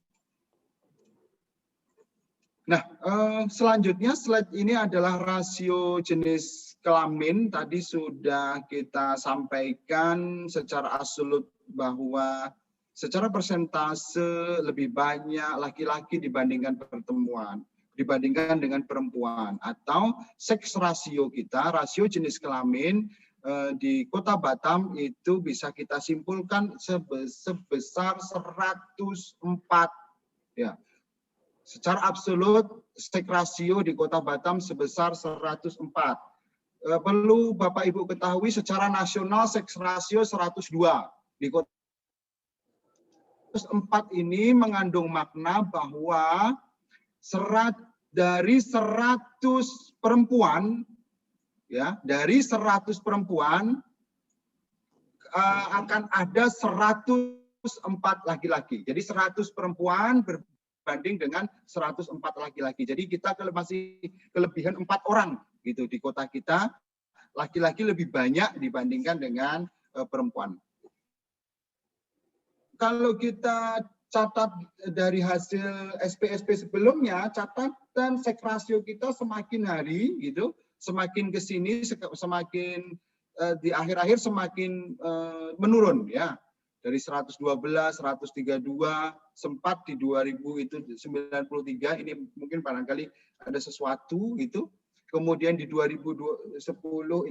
Nah, selanjutnya slide ini adalah rasio jenis kelamin. Tadi sudah kita sampaikan secara absolut bahwa secara persentase lebih banyak laki-laki dibandingkan dengan perempuan, atau seks rasio kita, rasio jenis kelamin di Kota Batam itu bisa kita simpulkan sebesar 104 ya. Secara absolut, seks rasio di Kota Batam sebesar 104. Perlu Bapak Ibu ketahui secara nasional seks rasio 102. Di Kota 104 ini mengandung makna bahwa dari 100 perempuan, ya, dari 100 perempuan akan ada 104 laki-laki. Jadi 100 perempuan berbanding dengan 104 laki-laki. Jadi kita masih kelebihan 4 orang gitu di kota kita. Laki-laki lebih banyak dibandingkan dengan perempuan. Kalau kita catat dari hasil SP-SP sebelumnya, catatan seks rasio kita semakin hari gitu, semakin ke sini semakin di akhir-akhir semakin menurun ya. Dari 112, 132, sempat di 2000 itu 93, ini mungkin barangkali ada sesuatu gitu. Kemudian di 2010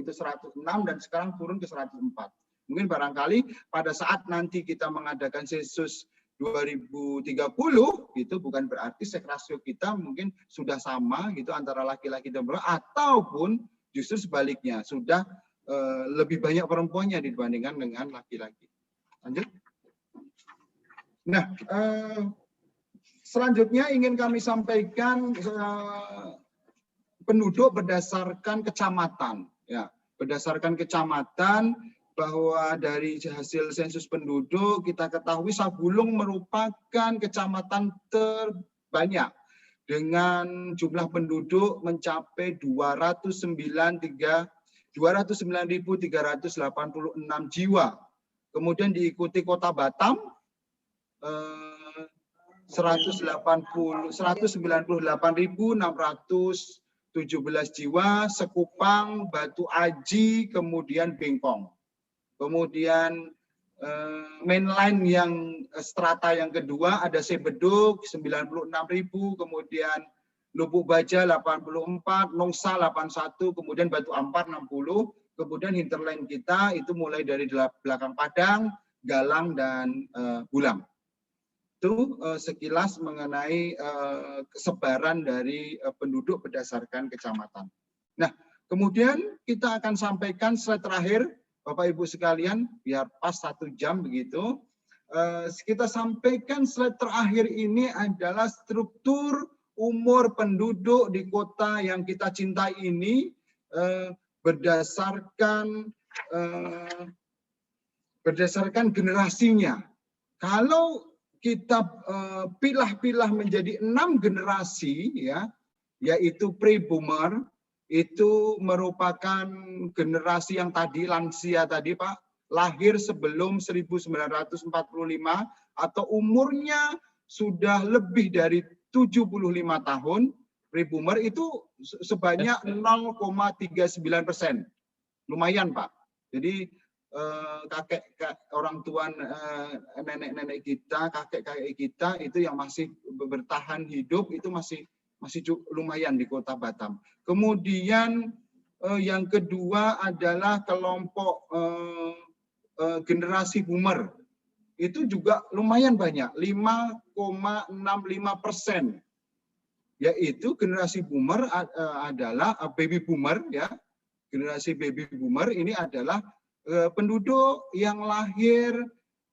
itu 106 dan sekarang turun ke 104. Mungkin barangkali pada saat nanti kita mengadakan sensus 2030 itu bukan berarti seks rasio kita mungkin sudah sama gitu antara laki-laki dan perempuan, ataupun justru sebaliknya sudah lebih banyak perempuannya dibandingkan dengan laki-laki. Lanjut. Nah, selanjutnya ingin kami sampaikan penduduk berdasarkan kecamatan. Ya, berdasarkan kecamatan, bahwa dari hasil sensus penduduk kita ketahui Sabulung merupakan kecamatan terbanyak dengan jumlah penduduk mencapai 209.386 jiwa. Kemudian diikuti Kota Batam 198.617 jiwa, Sekupang, Batu Aji, kemudian Bengkong. Kemudian mainline yang strata yang kedua ada Sebeduk 96.000, kemudian Lubuk Baja 84, Nongsa 81, kemudian Batu Ampar 60, kemudian hinterland kita itu mulai dari belakang Padang, Galang, dan Bulang. Itu sekilas mengenai kesebaran dari penduduk berdasarkan kecamatan. Nah, kemudian kita akan sampaikan slide terakhir, Bapak Ibu sekalian, biar pas 1 jam begitu. Kita sampaikan slide terakhir ini adalah struktur umur penduduk di kota yang kita cintai ini berdasarkan generasinya. Kalau kita pilah-pilah menjadi 6 generasi, ya, yaitu pre-boomer, itu merupakan generasi yang tadi lansia tadi Pak, lahir sebelum 1945 atau umurnya sudah lebih dari 75 tahun. Pre-boomer itu sebanyak 0,39%. Lumayan Pak. Jadi kakek orang tua nenek-nenek kita, kakek-kakek kita itu yang masih bertahan hidup itu masih lumayan di Kota Batam. Kemudian yang kedua adalah kelompok generasi boomer. Itu juga lumayan banyak, 5,65%. Yaitu generasi boomer adalah baby boomer, ya. Generasi baby boomer ini adalah penduduk yang lahir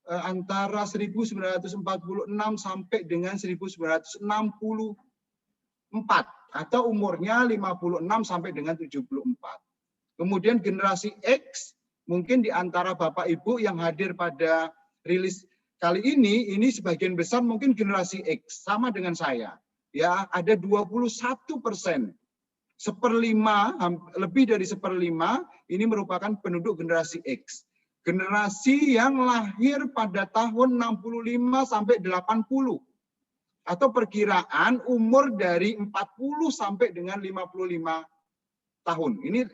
antara 1946 sampai dengan 1964 atau umurnya 56 sampai dengan 74. Kemudian generasi X, mungkin di antara Bapak Ibu yang hadir pada rilis kali ini sebagian besar mungkin generasi X, sama dengan saya. Ya, ada 21%. Lebih dari 1/5 ini merupakan penduduk generasi X. Generasi yang lahir pada tahun 65 sampai 80. atau perkiraan umur dari 40 sampai dengan 55 tahun. Ini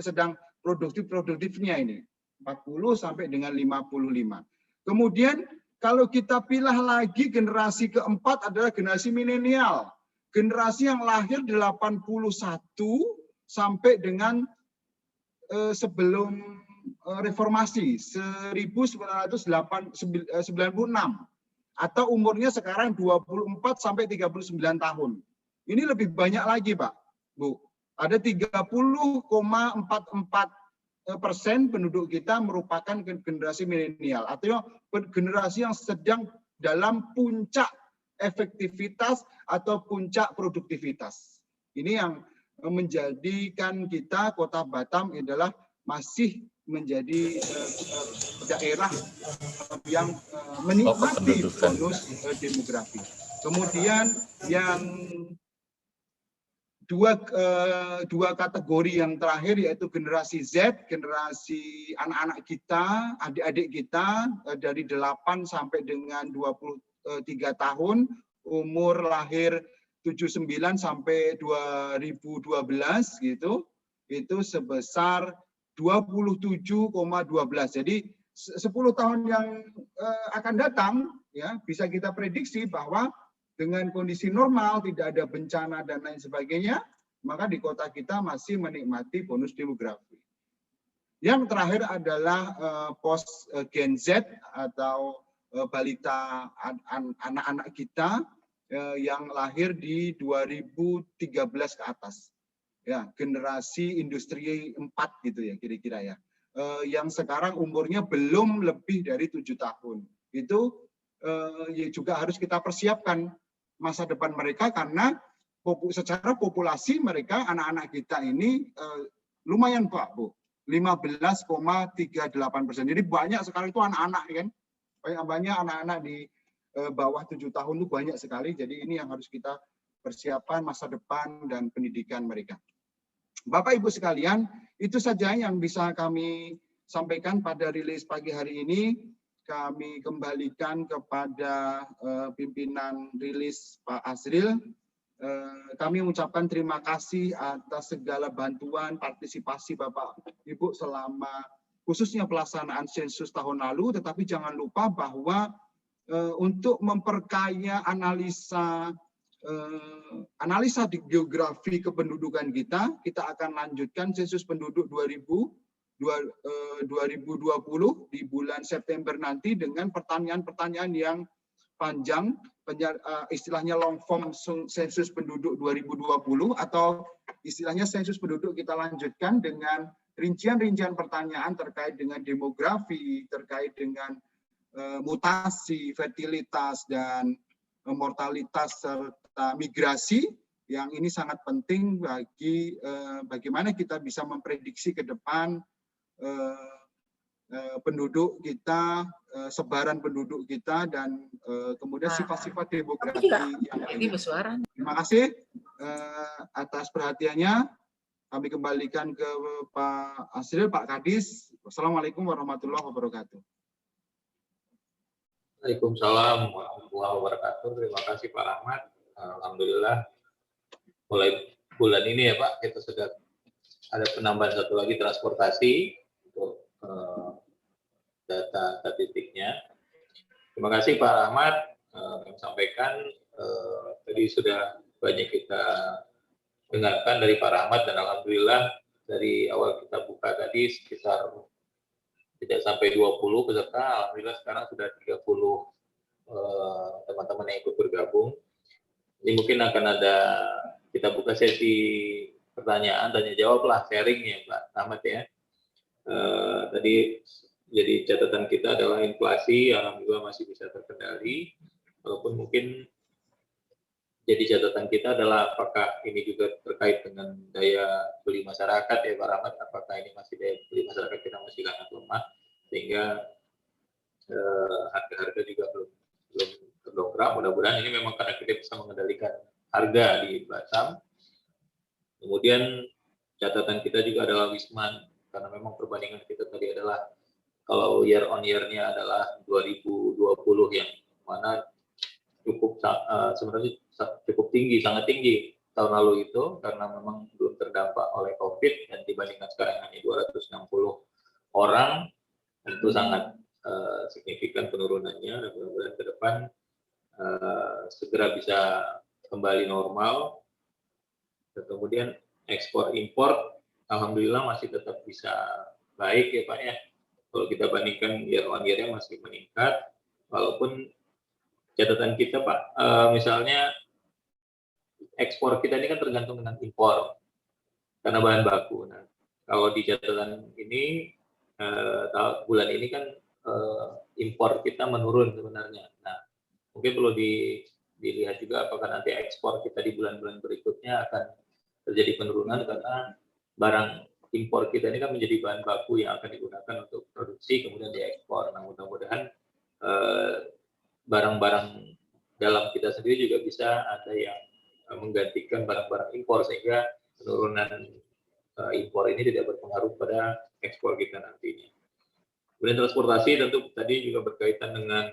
sedang produktifnya ini. 40 sampai dengan 55. Kemudian kalau kita pilih lagi generasi keempat adalah generasi milenial. Generasi yang lahir 81 sampai dengan sebelum reformasi 1996 atau umurnya sekarang 24 sampai 39 tahun. Ini lebih banyak lagi, Pak, Bu. Ada 30,44% penduduk kita merupakan generasi milenial atau generasi yang sedang dalam puncak efektivitas atau puncak produktivitas. Ini yang menjadikan kita Kota Batam adalah masih menjadi daerah yang menikmati bonus demografi. Kemudian yang dua kategori yang terakhir yaitu generasi Z, generasi anak-anak kita, adik-adik kita dari 8 sampai dengan 23 tahun, umur lahir 79 sampai 2012 gitu, itu sebesar 27,12. Jadi 10 tahun yang akan datang ya bisa kita prediksi bahwa dengan kondisi normal, tidak ada bencana dan lain sebagainya, maka di kota kita masih menikmati bonus demografi. Yang terakhir adalah pos Gen Z atau balita anak-anak kita yang lahir di 2013 ke atas. Ya, generasi industri 4 gitu ya kira-kira ya. Yang sekarang umurnya belum lebih dari 7 tahun. Itu ya juga harus kita persiapkan masa depan mereka karena secara populasi mereka anak-anak kita ini lumayan Pak Bu, 15,38%. Jadi banyak sekali itu anak-anak kan, banyak anak-anak di bawah 7 tahun itu banyak sekali. Jadi ini yang harus kita persiapkan masa depan dan pendidikan mereka. Bapak Ibu sekalian, itu saja yang bisa kami sampaikan pada rilis pagi hari ini. Kami kembalikan kepada pimpinan rilis Pak Asril. Kami mengucapkan terima kasih atas segala bantuan partisipasi Bapak Ibu selama khususnya pelaksanaan sensus tahun lalu, tetapi jangan lupa bahwa untuk memperkaya analisa di geografi kependudukan kita akan lanjutkan sensus penduduk 2020 di bulan September nanti dengan pertanyaan-pertanyaan yang panjang, istilahnya long form sensus penduduk 2020 atau istilahnya sensus penduduk kita lanjutkan dengan rincian-rincian pertanyaan terkait dengan demografi, terkait dengan mutasi, fertilitas, dan mortalitas serta migrasi yang ini sangat penting bagi bagaimana kita bisa memprediksi ke depan penduduk kita, sebaran penduduk kita, dan kemudian sifat-sifat demografi yang lainnya. Terima kasih atas perhatiannya. Kami kembalikan ke Pak Asril, Pak Kadis. Wassalamualaikum warahmatullahi wabarakatuh. Waalaikumsalam warahmatullahi wabarakatuh. Terima kasih Pak Rahmat. Alhamdulillah mulai bulan ini ya Pak, kita sudah ada penambahan satu lagi transportasi untuk data statistiknya. Terima kasih Pak Rahmat yang sampaikan. Tadi sudah banyak kita dengarkan dari Pak Rahmat dan alhamdulillah dari awal kita buka tadi sekitar tidak sampai 20 peserta, alhamdulillah sekarang sudah 30 teman-teman yang ikut bergabung. Ini mungkin akan ada, kita buka sesi pertanyaan, tanya jawab lah, sharing ya Pak Rahmat ya. Tadi jadi catatan kita adalah inflasi, alhamdulillah masih bisa terkendali, walaupun mungkin jadi catatan kita adalah apakah ini juga terkait dengan daya beli masyarakat ya Pak Rahmat, apakah ini masih daya beli masyarakat kita masih sangat lemah sehingga harga-harga juga belum terdongkrak. Mudah-mudahan ini memang karena kita bisa mengendalikan harga di Batam. Kemudian catatan kita juga adalah Wisman, karena memang perbandingan kita tadi adalah kalau year on year-nya adalah 2020 yang mana sebenarnya cukup tinggi, sangat tinggi tahun lalu itu karena memang belum terdampak oleh COVID dan dibandingkan sekarang hanya 260 orang, tentu sangat signifikan penurunannya dan mudah-mudahan ke depan segera bisa kembali normal. Dan kemudian ekspor impor alhamdulillah masih tetap bisa baik ya Pak ya. Kalau kita bandingkan year on year-nya masih meningkat, walaupun catatan kita Pak, misalnya ekspor kita ini kan tergantung dengan impor karena bahan baku. Nah, kalau di catatan ini bulan ini kan impor kita menurun sebenarnya. Nah, mungkin perlu dilihat juga apakah nanti ekspor kita di bulan-bulan berikutnya akan terjadi penurunan karena barang impor kita ini kan menjadi bahan baku yang akan digunakan untuk produksi kemudian diekspor. Nah, mudah-mudahan barang-barang dalam kita sendiri juga bisa ada yang menggantikan barang-barang impor sehingga penurunan impor ini tidak berpengaruh pada ekspor kita nantinya. Kemudian transportasi tentu tadi juga berkaitan dengan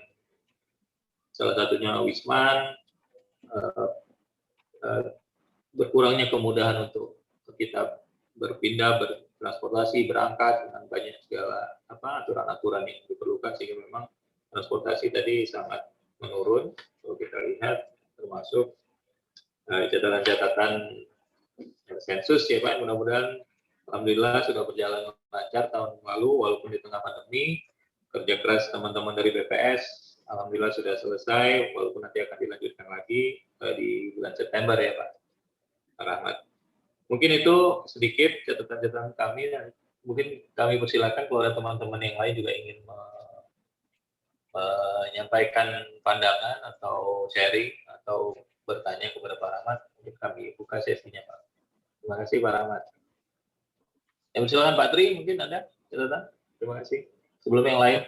salah satunya Wisman, berkurangnya kemudahan untuk kita berpindah, bertransportasi, berangkat dengan banyak segala aturan-aturan yang diperlukan sehingga memang transportasi tadi sangat menurun. Kalau kita lihat termasuk catatan-catatan sensus ya Pak, mudah-mudahan alhamdulillah sudah berjalan lancar tahun lalu walaupun di tengah pandemi. Kerja keras teman-teman dari BPS alhamdulillah sudah selesai walaupun nanti akan dilanjutkan lagi di bulan September ya Pak Rahmat. Mungkin itu sedikit catatan-catatan kami dan mungkin kami persilakan kalau ada teman-teman yang lain juga ingin menyampaikan pandangan atau sharing atau bertanya kepada Pak Rahmat, mungkin kami buka sesinya Pak. Terima kasih Pak Rahmat. Ya, silakan Pak Tri, mungkin ada catatan. Terima kasih. Sebelum yang lain.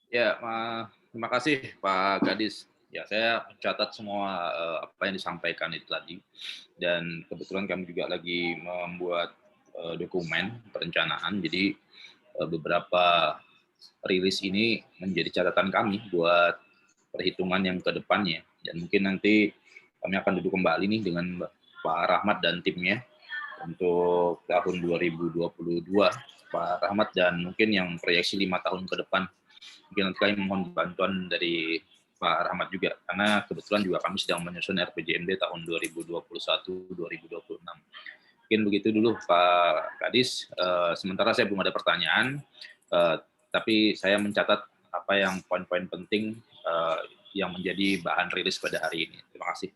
Ya, terima kasih Pak Gadis. Ya, saya mencatat semua apa yang disampaikan itu tadi. Dan kebetulan kami juga lagi membuat dokumen perencanaan. Jadi beberapa rilis ini menjadi catatan kami buat perhitungan yang ke depannya. Dan mungkin nanti kami akan duduk kembali nih dengan Pak Rahmat dan timnya untuk tahun 2022, Pak Rahmat, dan mungkin yang proyeksi 5 tahun ke depan. Mungkin nanti kami mohon bantuan dari Pak Rahmat juga, karena kebetulan juga kami sedang menyusun RPJMD tahun 2021-2026. Mungkin begitu dulu Pak Kadis. Sementara saya belum ada pertanyaan, tapi saya mencatat apa yang poin-poin penting yang menjadi bahan rilis pada hari ini. Terima kasih.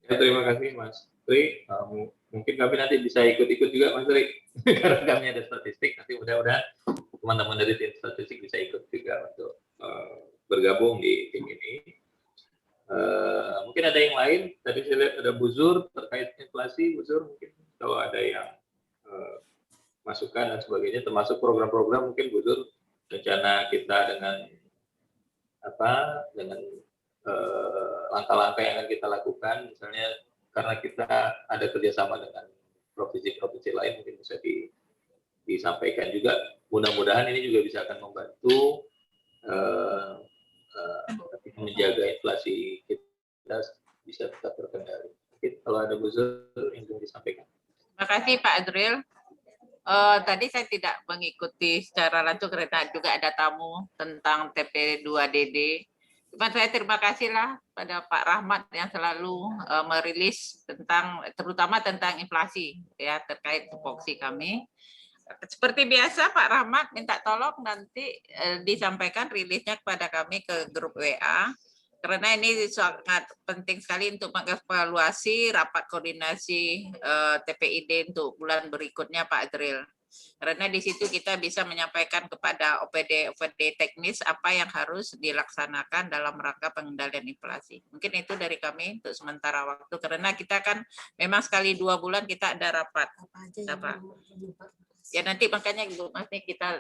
Ya, terima kasih Mas Tri. Mungkin kami nanti bisa ikut-ikut juga Mas Tri, karena kami ada statistik. Nanti mudah-mudahan teman-teman dari tim statistik bisa ikut juga untuk bergabung di tim ini. Mungkin ada yang lain. Tadi saya lihat ada Bu Zur terkait inflasi. Bu Zur, mungkin kalau ada yang masukan dan sebagainya, termasuk program-program mungkin Bu Zur, rencana kita dengan langkah-langkah yang akan kita lakukan, misalnya karena kita ada kerjasama dengan provinsi-provinsi lain, mungkin bisa disampaikan juga. Mudah-mudahan ini juga bisa akan membantu menjaga inflasi kita bisa tetap terkendali. Mungkin kalau ada Bu Zur yang ingin disampaikan. Terima kasih Pak Adril. Tadi saya tidak mengikuti secara langsung karena juga ada tamu tentang TP2DD. Cuma saya terima kasihlah pada Pak Rahmat yang selalu merilis terutama tentang inflasi ya terkait tupoksi kami. Seperti biasa Pak Rahmat minta tolong nanti disampaikan rilisnya kepada kami ke grup WA. Karena ini sangat penting sekali untuk mengevaluasi rapat koordinasi TPID untuk bulan berikutnya Pak Adril. Karena di situ kita bisa menyampaikan kepada OPD teknis apa yang harus dilaksanakan dalam rangka pengendalian inflasi. Mungkin itu dari kami untuk sementara waktu. Karena kita kan memang sekali 2 bulan kita ada rapat. Ya nanti makanya Bu Masni kita,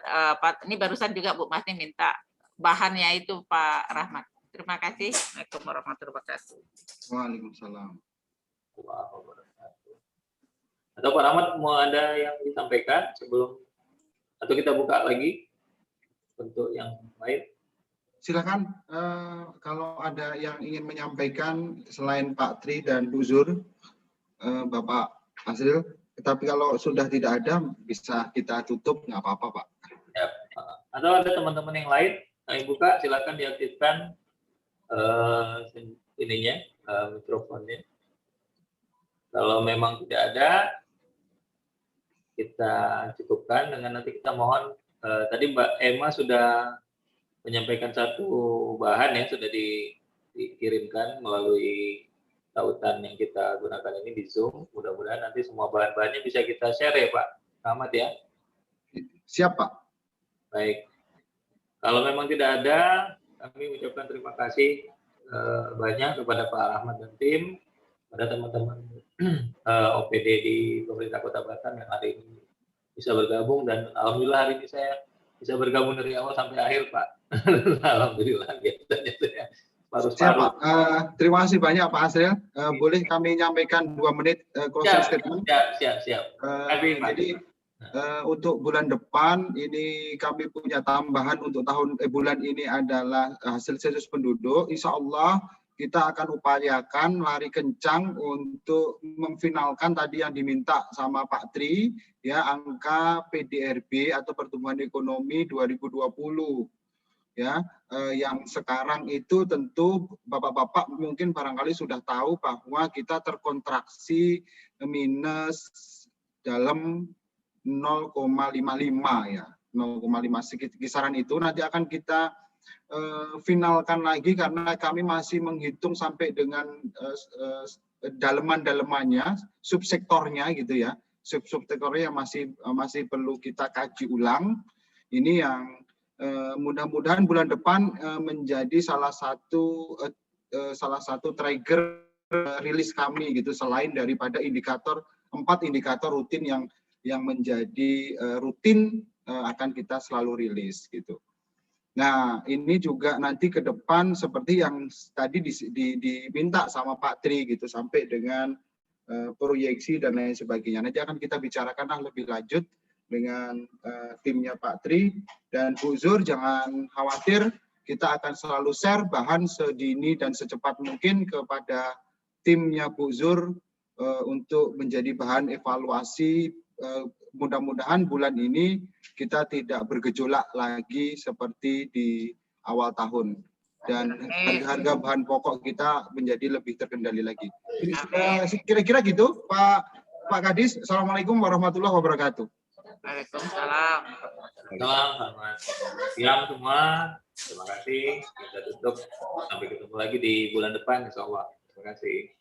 ini barusan juga Bu Masni minta bahannya itu Pak Rahmat. Terima kasih. Assalamualaikum warahmatullahi wabarakatuh. Waalaikumsalam. Atau Pak Rahmat mau ada yang disampaikan sebelum Atau kita buka lagi untuk yang lain? Silakan kalau ada yang ingin menyampaikan selain Pak Tri dan Bu Zur, Bapak Azril. Tapi kalau sudah tidak ada, bisa kita tutup, nggak apa-apa, Pak. Ya. Atau ada teman-teman yang lain? Kami buka, silakan diaktifkan mikrofonnya. Kalau memang tidak ada, kita cukupkan dengan nanti kita mohon. Tadi Mbak Emma sudah menyampaikan satu bahan ya, sudah dikirimkan melalui tautan yang kita gunakan ini di Zoom. Mudah-mudahan nanti semua bahan-bahannya bisa kita share ya Pak Ahmad ya. Siap, Pak. Baik. Kalau memang tidak ada, kami ucapkan terima kasih banyak kepada Pak Ahmad dan tim, pada teman-teman OPD di pemerintah Kota Batam yang hari ini bisa bergabung, dan alhamdulillah hari ini saya bisa bergabung dari awal sampai akhir Pak. Alhamdulillah biasanya saya Siap, Pak. Terima kasih banyak Pak Azril. Boleh kami nyampaikan 2 menit closing statement? Siap. Jadi untuk bulan depan ini kami punya tambahan untuk bulan ini adalah hasil sensus penduduk. Insya Allah kita akan upayakan lari kencang untuk memfinalkan tadi yang diminta sama Pak Tri, ya, angka PDRB atau pertumbuhan ekonomi 2020. Ya, yang sekarang itu tentu Bapak-bapak mungkin barangkali sudah tahu bahwa kita terkontraksi minus dalam 0,55 ya, 0,5 kisaran itu nanti akan kita finalkan lagi karena kami masih menghitung sampai dengan daleman-dalemannya, subsektornya gitu ya, subsektornya yang masih perlu kita kaji ulang. Ini yang mudah-mudahan bulan depan menjadi salah satu trigger rilis kami gitu, selain daripada 4 indikator rutin yang menjadi rutin akan kita selalu rilis gitu. Nah, ini juga nanti ke depan seperti yang tadi diminta sama Pak Tri gitu, sampai dengan proyeksi dan lain sebagainya. Nanti akan kita bicarakan lebih lanjut dengan timnya Pak Tri dan Bu Zur. Jangan khawatir, kita akan selalu share bahan sedini dan secepat mungkin kepada timnya Bu Zur untuk menjadi bahan evaluasi. Mudah-mudahan bulan ini kita tidak bergejolak lagi seperti di awal tahun dan harga bahan pokok kita menjadi lebih terkendali lagi. Kira-kira gitu, Pak Kadis. Assalamualaikum warahmatullahi wabarakatuh. Waalaikumsalam. Selamat siang semua. Terima kasih. Kita tutup. Sampai ketemu lagi di bulan depan, insya Allah. Terima kasih.